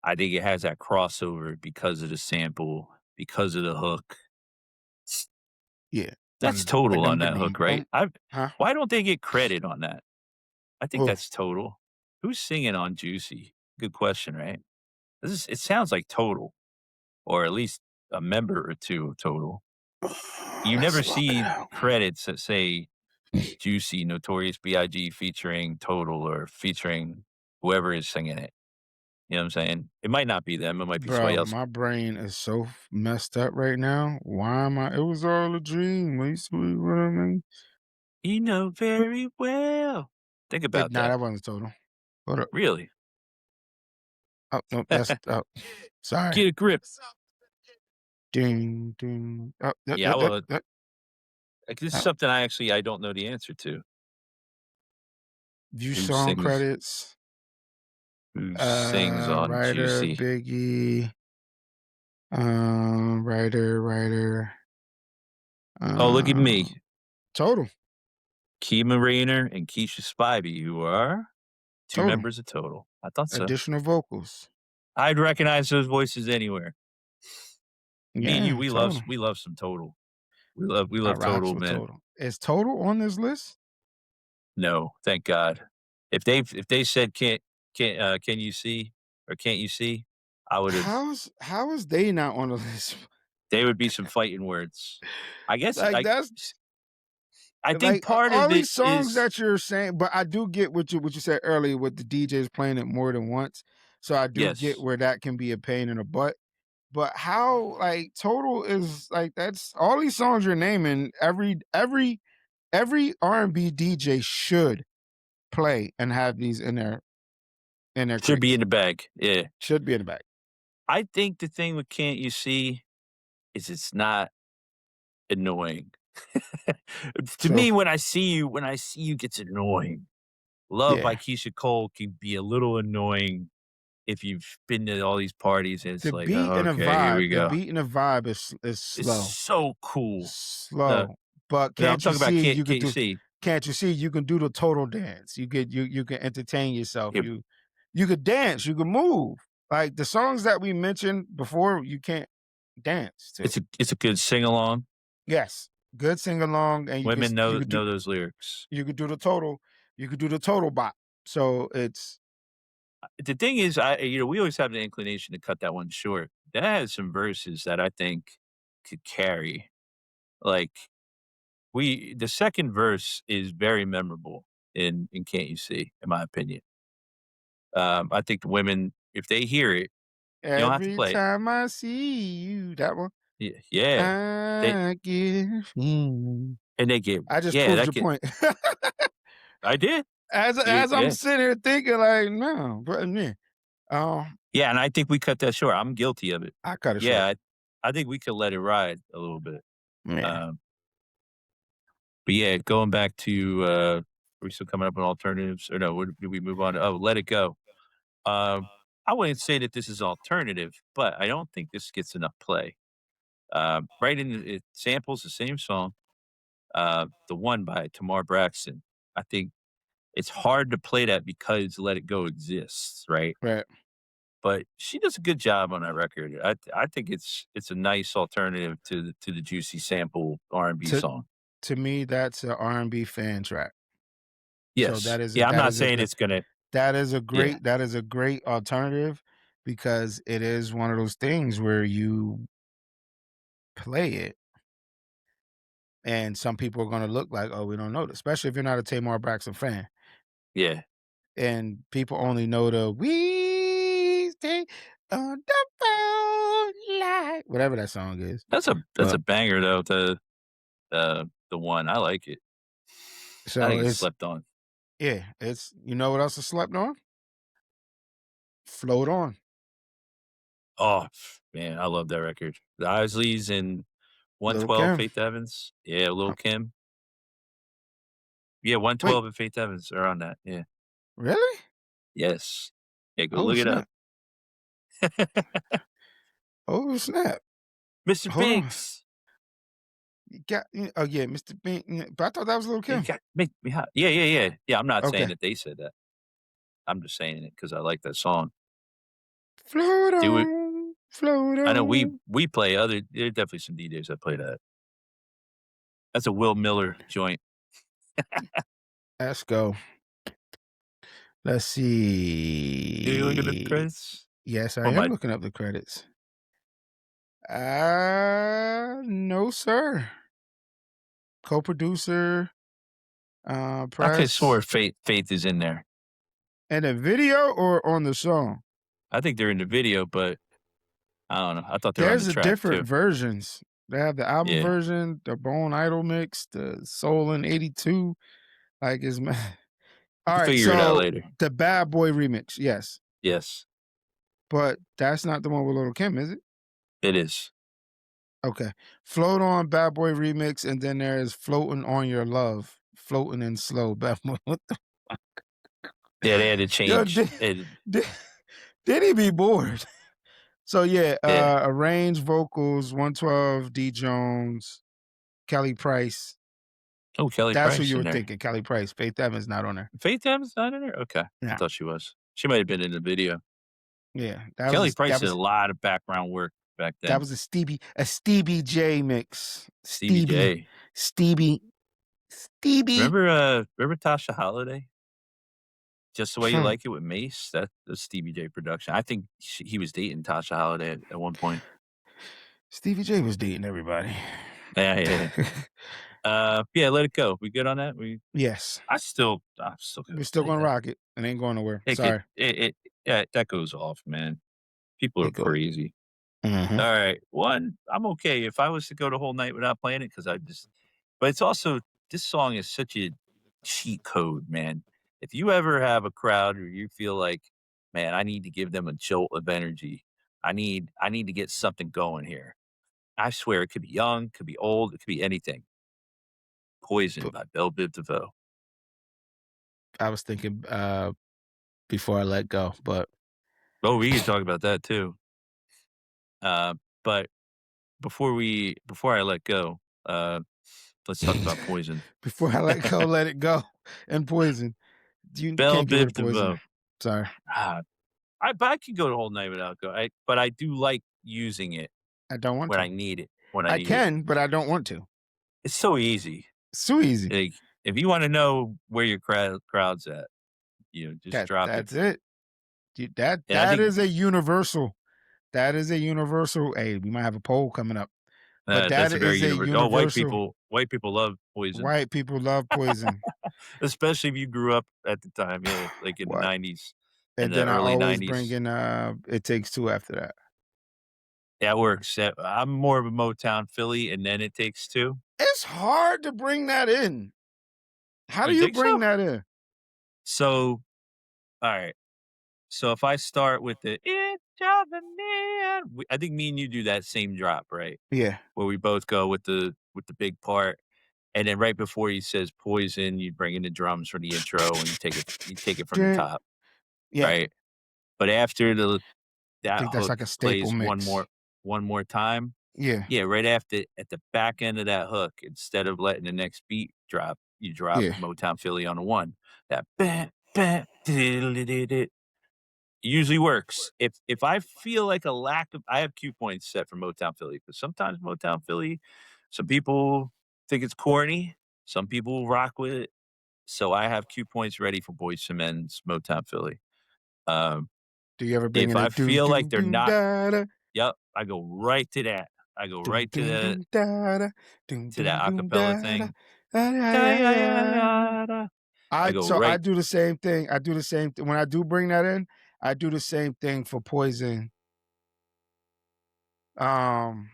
I think it has that crossover because of the sample, because of the hook. yeah. That's Dum, total ba-dum, on that hook, ba-dum, right? bum. I Huh? Why don't they get credit on that? I think Who? that's total. Who's singing on Juicy? Good question, right? It sounds like Total, or at least a member or 2 of Total. You Let's never swap it see out. credits that say Juicy, Notorious B.I.G. featuring Total or featuring whoever is singing it. You know what I'm saying? It might not be them, it might be somebody Bro, else. my brain is so messed up right now. Why am I it was all a dream. We sweet women. You know very well. Think It about nah, that. that wasn't total. Hold up. Really. Oh, no, that's oh, sorry. Get a grip. Ding, ding. Oh, that, Yeah, that, that, well, that, like, this is that. something I don't know the answer to. View Who song sings credits. on Writer, Juicy? Biggie. Writer. Oh, look at me. Um, total. Kima Rayner and Keisha Spivey, who are 2 Total. members of Total. I thought so. Additional vocals. I'd recognize those voices anywhere. Me and you, Yeah, total. we love some Total. We I love rocks Total, with man. total. Is total on this list? No, thank God. If they said can you see or can't you see, I would have How is they not on the list? they would be some fighting words. I guess Like that's I think like part all of it these songs is that you're saying, but I do get what you said earlier with the DJs playing it more than once. So I do get yes, where that can be a pain in the butt. But how like total is like that's all these songs you're naming, every R&B DJ should play and have these in their should be crates. in the bag. Yeah. Should be in the back. I think the thing with can't you see is it's not annoying. To So me, when I see you gets annoying. Love by yeah. Keisha Cole can be a little annoying if you've been to all these parties and it's like, "Oh, okay, here we The go." beat and the vibe is It's slow. so cool. Slow. But No, I'm can't you talking about see you could can't you do see? can't you see you can do the total dance. You can entertain yourself. It You could dance, you could move. Like the songs that we mentioned before, you can't dance to. it's a good sing-along. Yes. Good sing along and Women you could do know those lyrics. you could do the total you could do the total bop. So it's The thing is, we always have the inclination to cut that one short. That has some verses that I think could carry. Like, the second verse is very memorable in Can't You See, in my opinion. I think the women, if they hear it, you don't have to every play it. time I see you, that one. Yeah. They I get a feeling. and they get I just yeah, proved that your get point. I did. As I'm Yeah. sitting here thinking like, no, but yeah, um, Yeah, and I think we cut that short. I'm guilty of it. I cut it short. Yeah, I think we could let it ride a little bit. Yeah. Um, but yeah, going back to, are we still coming up with alternatives? Or no, what did we move on to? Oh, Let It Go. Um, I wouldn't say that this is alternative, but I don't think this gets enough play. Right in it samples the same song, The One by Tamar Braxton. I think it's hard to play that because Let It Go exists, right? Right. But she does a good job on that record. I think it's a nice alternative to the juicy sample R&B To song. to me, that's an R&B fan track. So Yes. Yeah, I'm not saying it's gonna yeah, that is a great alternative because it is one of those things where you play it and some people are gonna look like, oh, we don't know this, especially if you're not a Tamar Braxton fan. yeah. And people only know the "We Stay on the Phone Line," whatever that song is. That's a But banger though, the one. I like it. I so think it's it's slept on. yeah, it's you know what else is slept on? Float On. Oh, man, I love that record. The Isleys and Lil' 112 Kim. Faith Evans. Yeah, Lil' Uh, Kim. Yeah, wait, 112 and Faith Evans are on that. Yeah. Really? Yes. Yeah, go Oh look it up. snap! Oh snap! Mr. Hold on. Banks, You got oh yeah, Mr. Bink. But I thought that was Lil you Kim. got make me hot. Yeah, yeah, yeah. Yeah, I'm not saying Okay. that they said that. I'm just saying it because I like that song. Float Do it. on, float I know on. we play other there are definitely some DJs that play that. That's a Will Miller joint. Let's go. Let's Do you look at the see. credits? Yes, I Oh am my looking up the credits. No, sir. Co-producer, I could have press, swore Faith is in there. and a video or on the song. I think they're in the video, but I don't know. I thought they were on the There's a track different too. versions. They have the album Yeah. version, the Bone Idol mix, the Soul in '82. Like it's all We'll right. figure it out So later. the Bad Boy remix, yes, Yes, but that's not the one with Little Kim, is it? it is. Okay. Float on Bad Boy remix, and then there's Floating on Your Love, floating in slow. Bad Boy. What the Yeah, they had to yo change did, it. did, did he be bored? So yeah, Yeah. arranged vocals, 112, D Jones, Kelly Price. Oh, Kelly That's who Price you in were there. thinking. Kelly Price. Faith Evans not on there. Faith Evans not in there? Okay. I Yeah. thought she was. She might have been in the video. Yeah. Kelly Price did a lot of background work back That then. was a Stevie J mix. Stevie J. Stevie, Stevie. Remember Tasha Holiday? Just the way you Hmm. like it with Mace? That's Stevie J production. I think he was dating Tasha Holiday at one point. Stevie J was dating everybody. Yeah, yeah, yeah. Yeah, Let It Go. We good on that? Yes. I'm still gonna We're still play gonna that. rock it. It ain't going nowhere. It could Sorry. it yeah, that goes off, man. People are It go. crazy. Mhm. Alright, one, I'm okay if I was to go the whole night without playing it because I just but it's also this song is such a cheat code, man. If you ever have a crowd or you feel like, "Man, I need to give them a jolt of energy. I need to get something going here." I swear it could be young, could be old, it could be anything. "Poison" But by Bell Biv DeVoe. I was thinking before I let go, but Oh, we could talk about that too. Uh, but before I let go, let's talk about Poison. before I let go, let it go. And Poison. You Bell can't get rid Biv of Poison. DeVoe. Sorry. Ah, but I could go the whole night without but I do like using it I don't want when to. I need it, when I I need it. can, but I don't want to. It's so easy. It's too easy. Like, if you wanna know where your crowd's at, just drop it. That's it. That And I that think, is a universal. That is a universal. Hey, we might have a poll coming up, but that that's a very is a universal. Oh, universal. white people love Poison, White people love Poison. especially if you grew up at the time, yeah, like in the What? '90s, in And the then I early always bring '90s. in It Takes Two after that. That works. I'm more of a Motown Philly, and then It Takes Two. It's hard to bring that in. How Oh, do you you think bring so? that in? So, alright. So if I start with the "It's driving me out," I think me and you do that same drop, right? Yeah. Where we both go with the big part, and then right before he says "Poison," you bring in the drums for the intro, and you take it from the top, Yeah. right? But after I that think that's hook like a staple plays mix. one more time, Yeah. yeah, right after at the back end of that hook, instead of letting the next beat drop, you drop Yeah. Motown Philly on the one. That bam, bam, diddle-diddle-diddle usually works. If I feel like a lack of I have cue points set for Motown Philly because sometimes Motown Philly, some people think it's corny, some people rock with it. So I have cue points ready for Boyz II Men's Motown Philly. Um, Do you ever bring if in a I doom feel like doom they're doom not, da da yep, I go right to that. I go doom right doom doom da da doom to doom that doom da acapella da thing. da da Da, da ya, ya, da. ya, da. I I go so I right. do the same thing. I do the same thing when I do bring that in. I do the same thing for Poison. Um,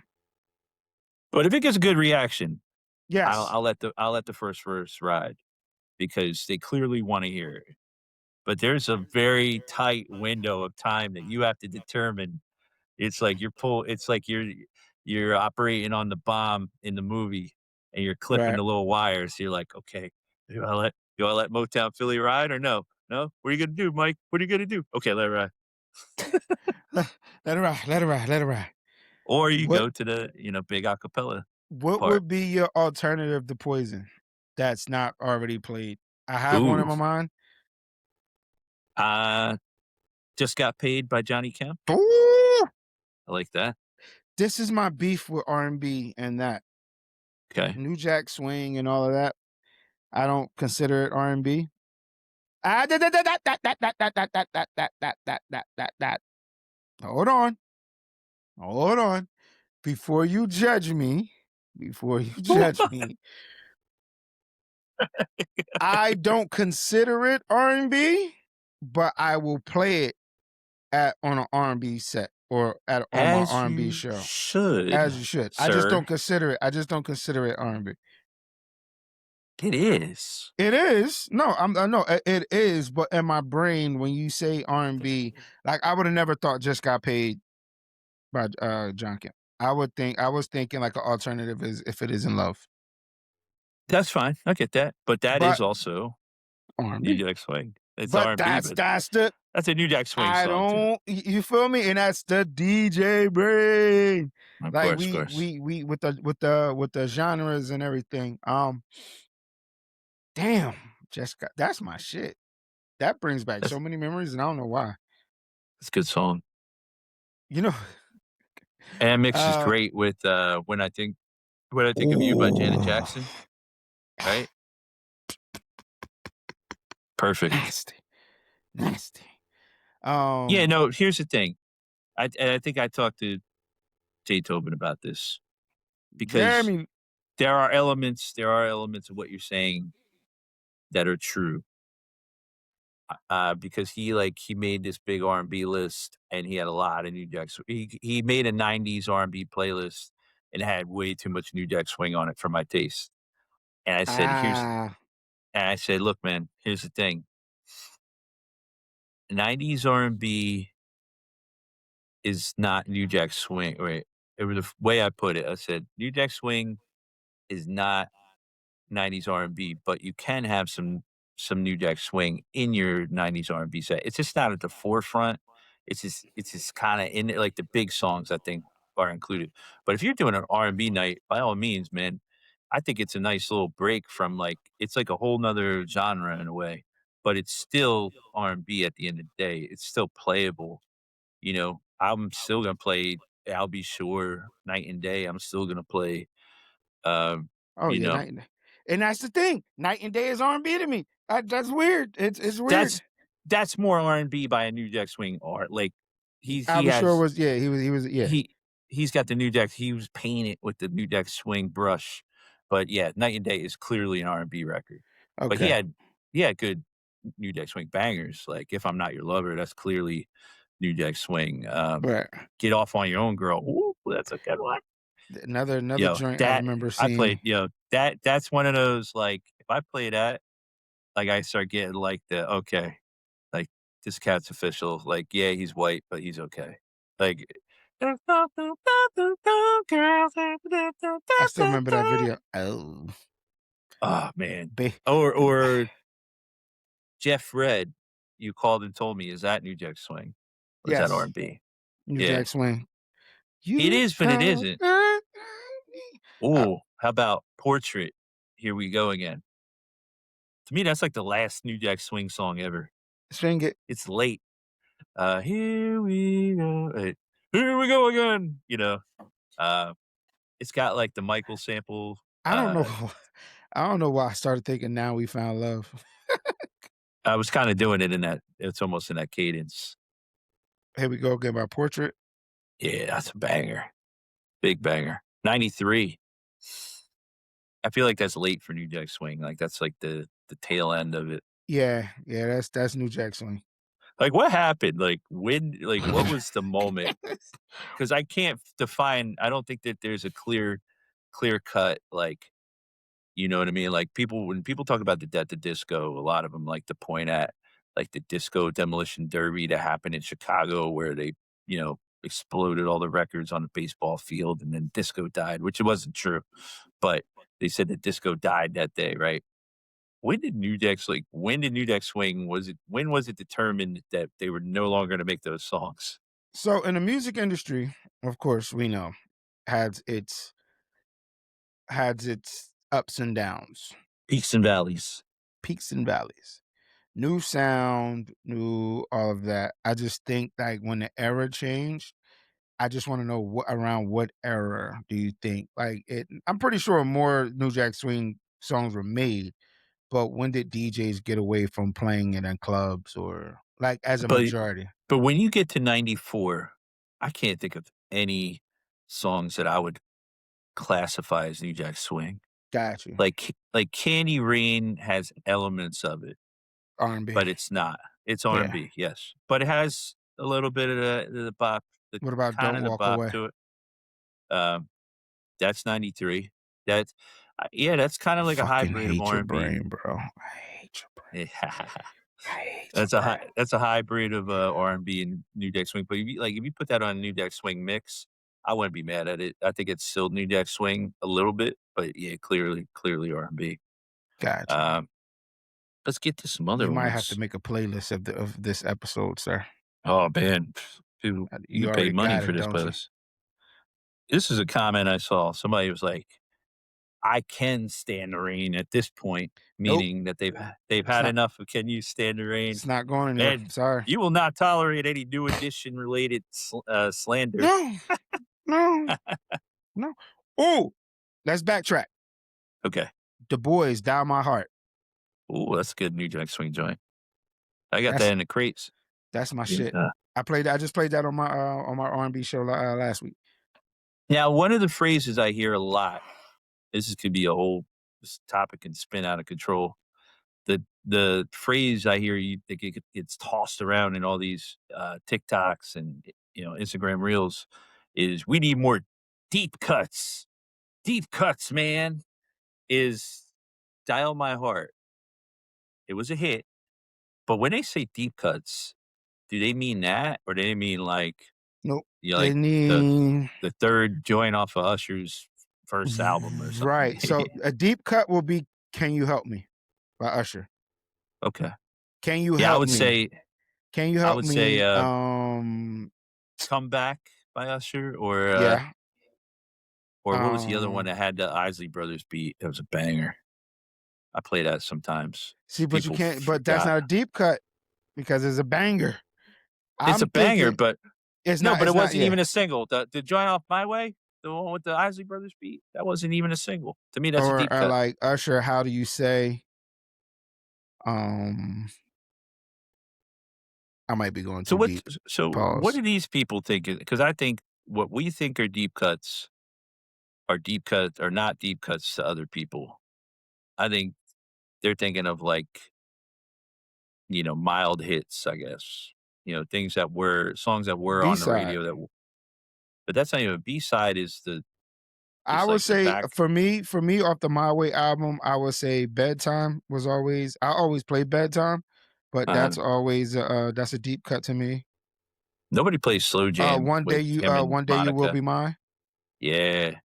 But if it gets a good reaction, yes, I'll let the first verse ride because they clearly want to hear it. But there's a very tight window of time that you have to determine. It's like you're operating on the bomb in the movie and you're clipping right. the little wires. You're like, "Okay, do I let Motown Philly ride or no?" No? What are you gonna do, Mike? What are you gonna do? Okay, let it ride. Let it ride, let it ride, let it ride. Or you What go to the, big acapella what part. would be your alternative to Poison that's not already played? I have one in Ooh, my mind. uh, Just Got Paid by Johnny Kemp. Ooh! I like that. This is my beef with R&B and that. Okay. New Jack Swing and all of that. I don't consider it R&B. Ah, that. Hold on. Hold on. Before you judge me, before you judge me, I don't consider it R&B, but I will play it at on an R&B set or at on my As R&B you show, should, as you should. I just don't sir. consider it. I just don't consider it R&B. It is. It is. No, I know it is, but in my brain, when you say R&B, like I would have never thought Just Got Paid by John Kemp. I was thinking like an alternative is If It Is in Love. That's fine. I get that. But that is But also New R&B. Jack Swing. It's But R&B, but that's the that's a New Jack Swing I song too. don't you feel me? And that's the DJ brain. Of Like course, of course. we with the genres and everything. Damn, Jessica, that's my shit. That brings back so That's many memories, and I don't know why. that's a good song. You know, And mixes uh, great with, When I Think of You by Janet oh, Jackson, right? Perfect. nasty, nasty. Yeah, Um, no, here's the thing. I think I talked to Jay Tobin about this because Jeremy, there are elements of what you're saying that are true. Because he made this big R&B list and he had a lot of New Jack he made a 90s R&B playlist and it had way too much New Jack Swing on it for my taste. And ah, I said, "Look, man, here's the thing. 90s R&B is not New Jack Swing." Right? It was the way I put it. I said, "New Jack Swing is not 90s R&B, but you can have some New Jack Swing in your 90s R&B set. It's just not at the forefront. It's just kind of in it. Like the big songs, I think, are included. But if you're doing an R&B night, by all means, man, I think it's a nice little break from like it's like a whole nother genre in a way, but it's still R&B at the end of the day. It's still playable. I'm still gonna play I'll Be Sure, Night and Day. I'm still gonna play, um, oh you yeah, know, and that's the thing. Night and Day is R&B to me. That's weird. It's weird. That's that's more R&B by a New Jack Swing art, like, I'll he be sure has was yeah. He was yeah. he he's got the New Jack he was painted with the New Jack Swing brush, but, yeah, Night and Day is clearly an R&B record, but Okay, he had good New Jack Swing bangers, like, If I'm Not Your Lover, that's clearly New Jack Swing, right. Get Off on Your Own Girl, ooh, that's a good one. Another joint I remember seeing. That's one of those, like, if I play that, like, I start getting, like, okay. Like, this cat's official. Like, yeah, he's white, but he's okay. Like, I still remember that video. Oh, oh man. ba Or Jeff Red, You Called and Told Me, is that New Jack Swing? Or is that yes, R&B? New Yeah. Jack Swing. It You is, but it call isn't. me. Oh, how about Portrait? Here We Go Again. To me, that's like the last New Jack Swing song ever. Swing it. It's late. Here we go. Here we go again. Uh, it's got like the Michael sample. I don't know. I don't know why I started thinking Now We Found Love. I was kind of doing it in that. It's almost in that cadence. Here we go again by Portrait. Yeah, that's a banger, big banger. 93. I feel like that's late for New Jack Swing. Like that's like the tail end of it. Yeah, yeah, that's New Jack Swing. Like what happened? Like when? Like what was the moment? Because I can't define. I don't think that there's a clear cut like. You know what I mean? Like when people talk about the death of disco, a lot of them like to point at like the disco demolition derby that happened in Chicago where they, exploded all the records on a baseball field and then disco died, which it wasn't true. But they said that disco died that day, right? when did New Jack Swing when was it determined that they were no longer gonna make those songs? So in the music industry, of course, we know has its ups and downs, Peaks and valleys. peaks and valleys. New sound, new all of that. I just think like when the era changed, I just want to know what around what era do you think like it? I'm pretty sure more New Jack Swing songs were made, but when did DJs get away from playing it in clubs or like as a But majority? when you get to '94, I can't think of any songs that I would classify as New Jack Swing. Got you. Like Candy Rain has elements of it, R&B. but it's not. It's Yeah. R&B, yes, but it has a little bit of the bop, the What about Don't kinda the Walk bop Away? to it. Um, that's '93. That's yeah, that's kinda like a Fucking hybrid of hate your R&B. brain, bro. I hate your brain. Yeah. I hate your brain. That's a hybrid of, R&B and New Jack Swing, but if you put that on a New Jack Swing mix, I wouldn't be mad at it. I think it's still New Jack Swing a little bit, but yeah, clearly R&B. Got you. Um, let's get to some You other might have to ones. make a playlist of this episode, sir. Oh, man, dude, You you pay already money got for it, this don't you? playlist. This is a comment I saw. Somebody was like, "I can stand the rain at this point," Nope. meaning that they've It's had not enough of "Can you stand the rain?" it's not going anywhere. And Sorry. you will not tolerate any New Edition related slander. No, no, no. Oh, let's backtrack. Okay. The Boys, Dial My Heart. Ooh, that's a good New Jack Swing joint. I got that That's in the crates. that's my shit. Yeah. I just played that on my R&B show last week. Now, one of the phrases I hear a lot, could be a whole this topic can spin out of control. The phrase I hear you think it's tossed around in all these TikToks and Instagram reels is we need more deep cuts. Deep cuts, man, is Dial My Heart. It was a hit, but when they say deep cuts, do they mean that or do they mean like Nope. They like the need the 3rd joint off of Usher's first album or something? right. So a deep cut will be Can You Help Me by Usher. Okay. Can you Yeah, help me? Can you I help would say, me? "Come Back" by Usher Yeah. or what was the other one Um that had the Isley Brothers beat? It was a banger. I play that sometimes. See, but you People can't but that's forgot. not a deep cut because it's a banger. It's a I'm banger, thinking but no, but it it's not wasn't yeah. even a single. The joint off My Way, the one with the Isley Brothers beat, that wasn't even a single. To me, that's a deep Or cut. like Usher, How Do You Say? Um I might be going too deep. So what Pause. do these people think? Because I think what we think are deep cuts are not deep cuts to other people. I think they're thinking of like, mild hits, I guess. Things that were songs that were on the B-side. radio but that's not even a B-side I is would like the say back. for me off the My Way album, I would say Bedtime was always I always play Bedtime, but Uh, that's a deep cut to me. nobody plays Slow Jam with him and One Day You Will Monica. Be Mine. Yeah, that's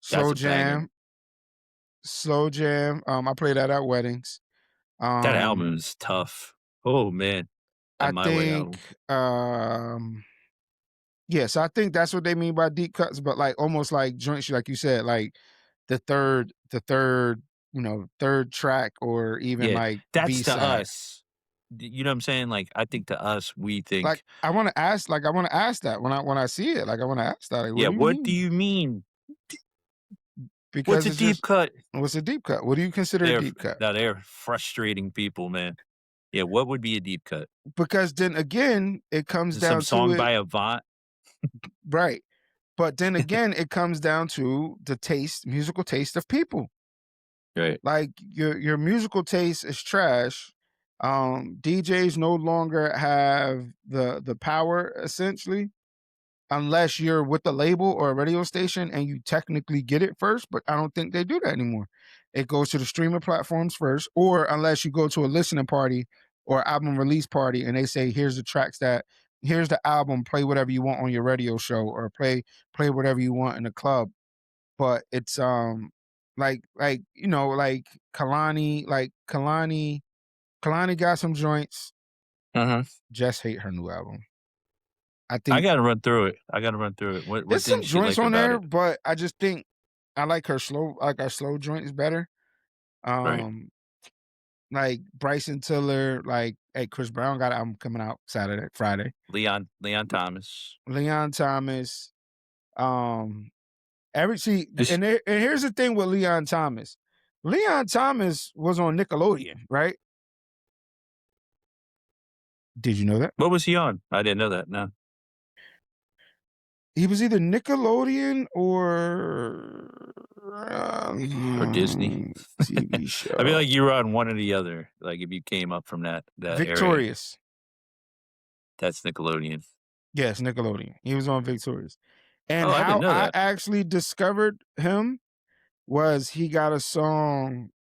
Slow a banger. Jam, Slow Jam. I play that at weddings. That Um, album is tough. Oh man, that I My Way think album. yes, I think that's what they mean by deep cuts, but like almost like joints, like you said, like the third, third track or even Yeah, like that's B to side. us. You know what I'm saying? Like I think to us, we Like think, I want to ask that when I see it. Like I want to ask that. Like, what yeah. do you What do mean? you mean? What's Because a it's deep just cut? what's a deep cut? What do you consider a They're deep cut? now they're frustrating people, man. Yeah, what would be a deep cut? Because then again, it comes Some down to song it, by Avant, right? But then again, it comes down to the musical taste of people. right? Like your musical taste is trash. DJs no longer have the power essentially unless you're with the label or a radio station and you technically get it first, but I don't think they do that anymore. It goes to the streaming platforms first, or unless you go to a listening party or album release party and they say, here's the album, play whatever you want on your radio show or play whatever you want in the club. But it's like Kalani got some joints. Uh-huh. Just hate her new album. I I think gotta run through it. I gotta run through it. What there's some didn't she joints like on about there, it? but I just think I like her slow joints better. Right. Um, like Bryson Tiller, like hey, Chris Brown got an album coming out Friday. Leon Thomas. Leon Thomas, um, every see, This and here's the thing with Leon Thomas. Leon Thomas was on Nickelodeon, right? Did you know that? what was he on? I didn't know that, no. He was either Nickelodeon or Or Disney. TV I feel show. like you were on one or the other, like, if you came up from that area. Victorious. That's Nickelodeon. Yes, Nickelodeon. He was on Victorious. And Oh, I didn't how know I that. actually discovered him was he got a song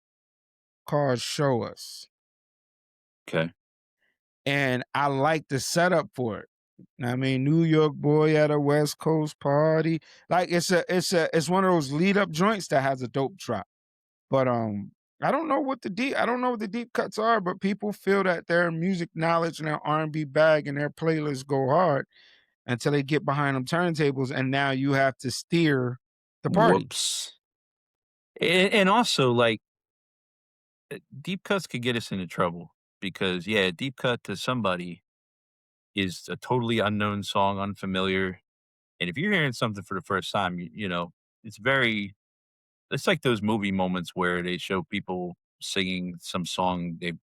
called Show Us. Okay. And I like the setup for it. I mean, New York boy at a West Coast party. Like it's one of those lead up joints that has a dope drop. But I don't know what the deep cuts are, but people feel that their music knowledge and their R&B bag and their playlists go hard until they get behind them turntables, and now you have to steer the party. Whoops. And also, like, deep cuts could get us into trouble because, yeah, a deep cut to somebody is a totally unknown song, unfamiliar. And if you're hearing something for the first time, it's very it's like those movie moments where they show people singing some song they're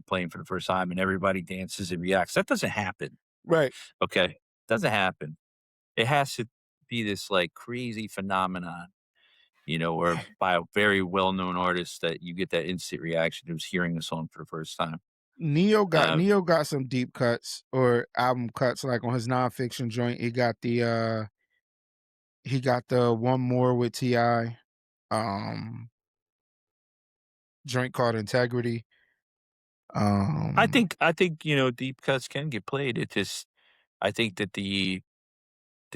playing for the first time and everybody dances and reacts. That doesn't happen. Right. Okay. Doesn't happen. It has to be this like crazy phenomenon, or by a very well known artist that you get that instant reaction who's hearing the song for the first time. Uh, Neo got some deep cuts or album cuts, like on his nonfiction joint. He got the one more with Ti, um, joint called Integrity. Um, I think, deep cuts can get played. It just I think that the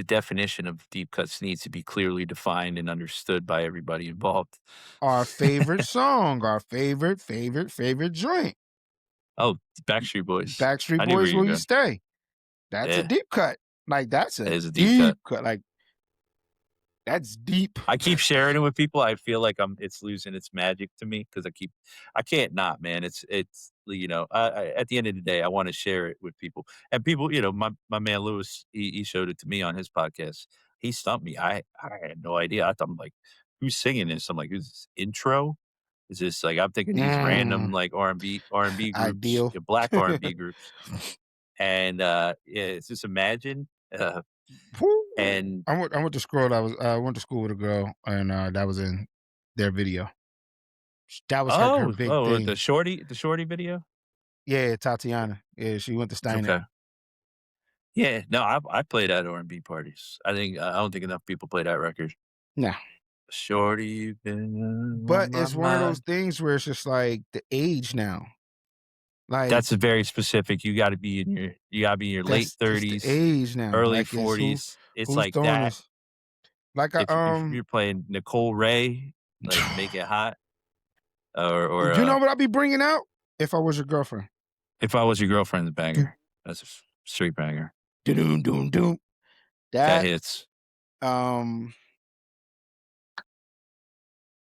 definition of deep cuts needs to be clearly defined and understood by everybody involved. our favorite song, our favorite joint. Oh, Backstreet Boys. Backstreet I knew where Boys, you were Will You going. Stay? That's a Yeah, deep cut. Like that's it a is a deep cut. deep cut. Like that's deep. I keep sharing it with people. I feel like it's losing its magic to me because I can't not, man. At the end of the day, I want to share it with people and people. My man Lewis, he showed it to me on his podcast. He stumped me. I had no idea. I thought I'm like, who's singing this? I'm like, who's this intro? Is this like I'm thinking these random Mm, like R&B groups, ideal. black R&B groups, and yeah, it's just imagine. Woo. And I went to school. I went to school with a girl, and that was in their video. That was her big the thing. shorty video. Yeah, Tatiana. Yeah, she went to Steiner. Okay. Yeah, no, I played at R&B parties. I don't think enough people play that record. No, Shorty, you've been but on my it's one of those mind. things where it's just like the age now. Like That's a very specific. You gotta be in your late that's the 30s, age now. early Like it's 40s. It's who's like throwing that. this. Like If you're playing Nicole Ray, like Make It Hot, or you know what I'd be bringing out if I was your girlfriend. If I Was Your Girlfriend, the banger. That's a straight banger. Doom doom doom. That That hits. um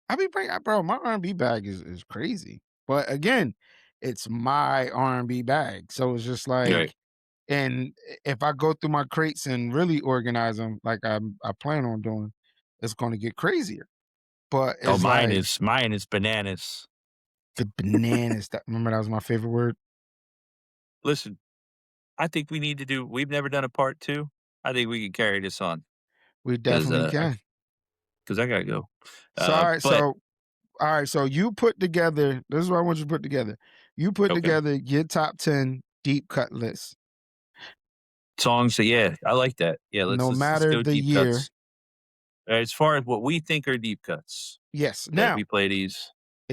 I be bringing bro, my R&B bag is crazy. But again, it's my R&B bag. So it's just Right. like and if I go through my crates and really organize them like I plan on doing, it's going to get crazier. But Oh, it's like mine is bananas. the bananas that remember that was my favorite word. Listen, I think we've never done a part 2. I think we can carry this on We 'cause, definitely uh, can. 'cause I gotta go. So all right, But so you put together this is what I want you to put together. You put okay. together your top 10 deep cut list. Songs yeah, I like that. Yeah, No let's matter go the deep year. cuts. As far as what we think are deep cuts, Yes. that if Now, we play these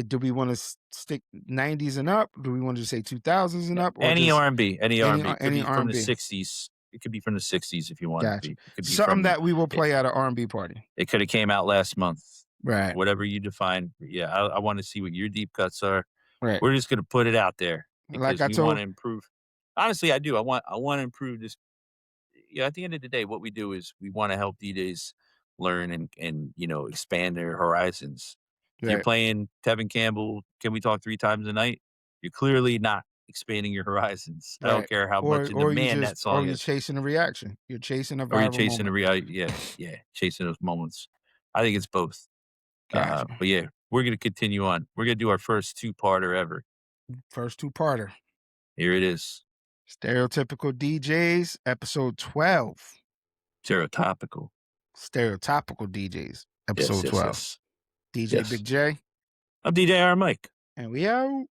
do we want to stick 90s and up? Do we want to say 2000s and up or any just R&B, any R&B. It could any be from the R&B? '60s. It could be from the '60s if you want it to Gotcha. be. It could be Something from that we will play at an R&B party. it coulda came out last month. Right. whatever you define. Yeah, I want to see what your deep cuts are. Right. We're just gonna put it out there Like because I we want told to improve. Honestly, I do. I want to improve this. Yeah, at the end of the day, what we do is we want to help DJs learn and expand their horizons. If you're right. playing Tevin Campbell, can we talk 3 times a night? You're clearly not expanding your horizons. I don't Right. care how Or much in or you demand just that or song you're is. chasing a reaction. You're chasing a Or you viral chasing the moment. reality. Yeah, yeah, chasing those moments. I think it's both. Gotcha. But yeah, we're gonna continue on. We're gonna do our first two-parter ever. First two-parter. Here it is. Stereotypical DJs, episode 12. Topical. Stereotypical DJs, Yes, episode yes, 12. yes. DJ Yes. Big J, I'm DJ R. Mike. and we out.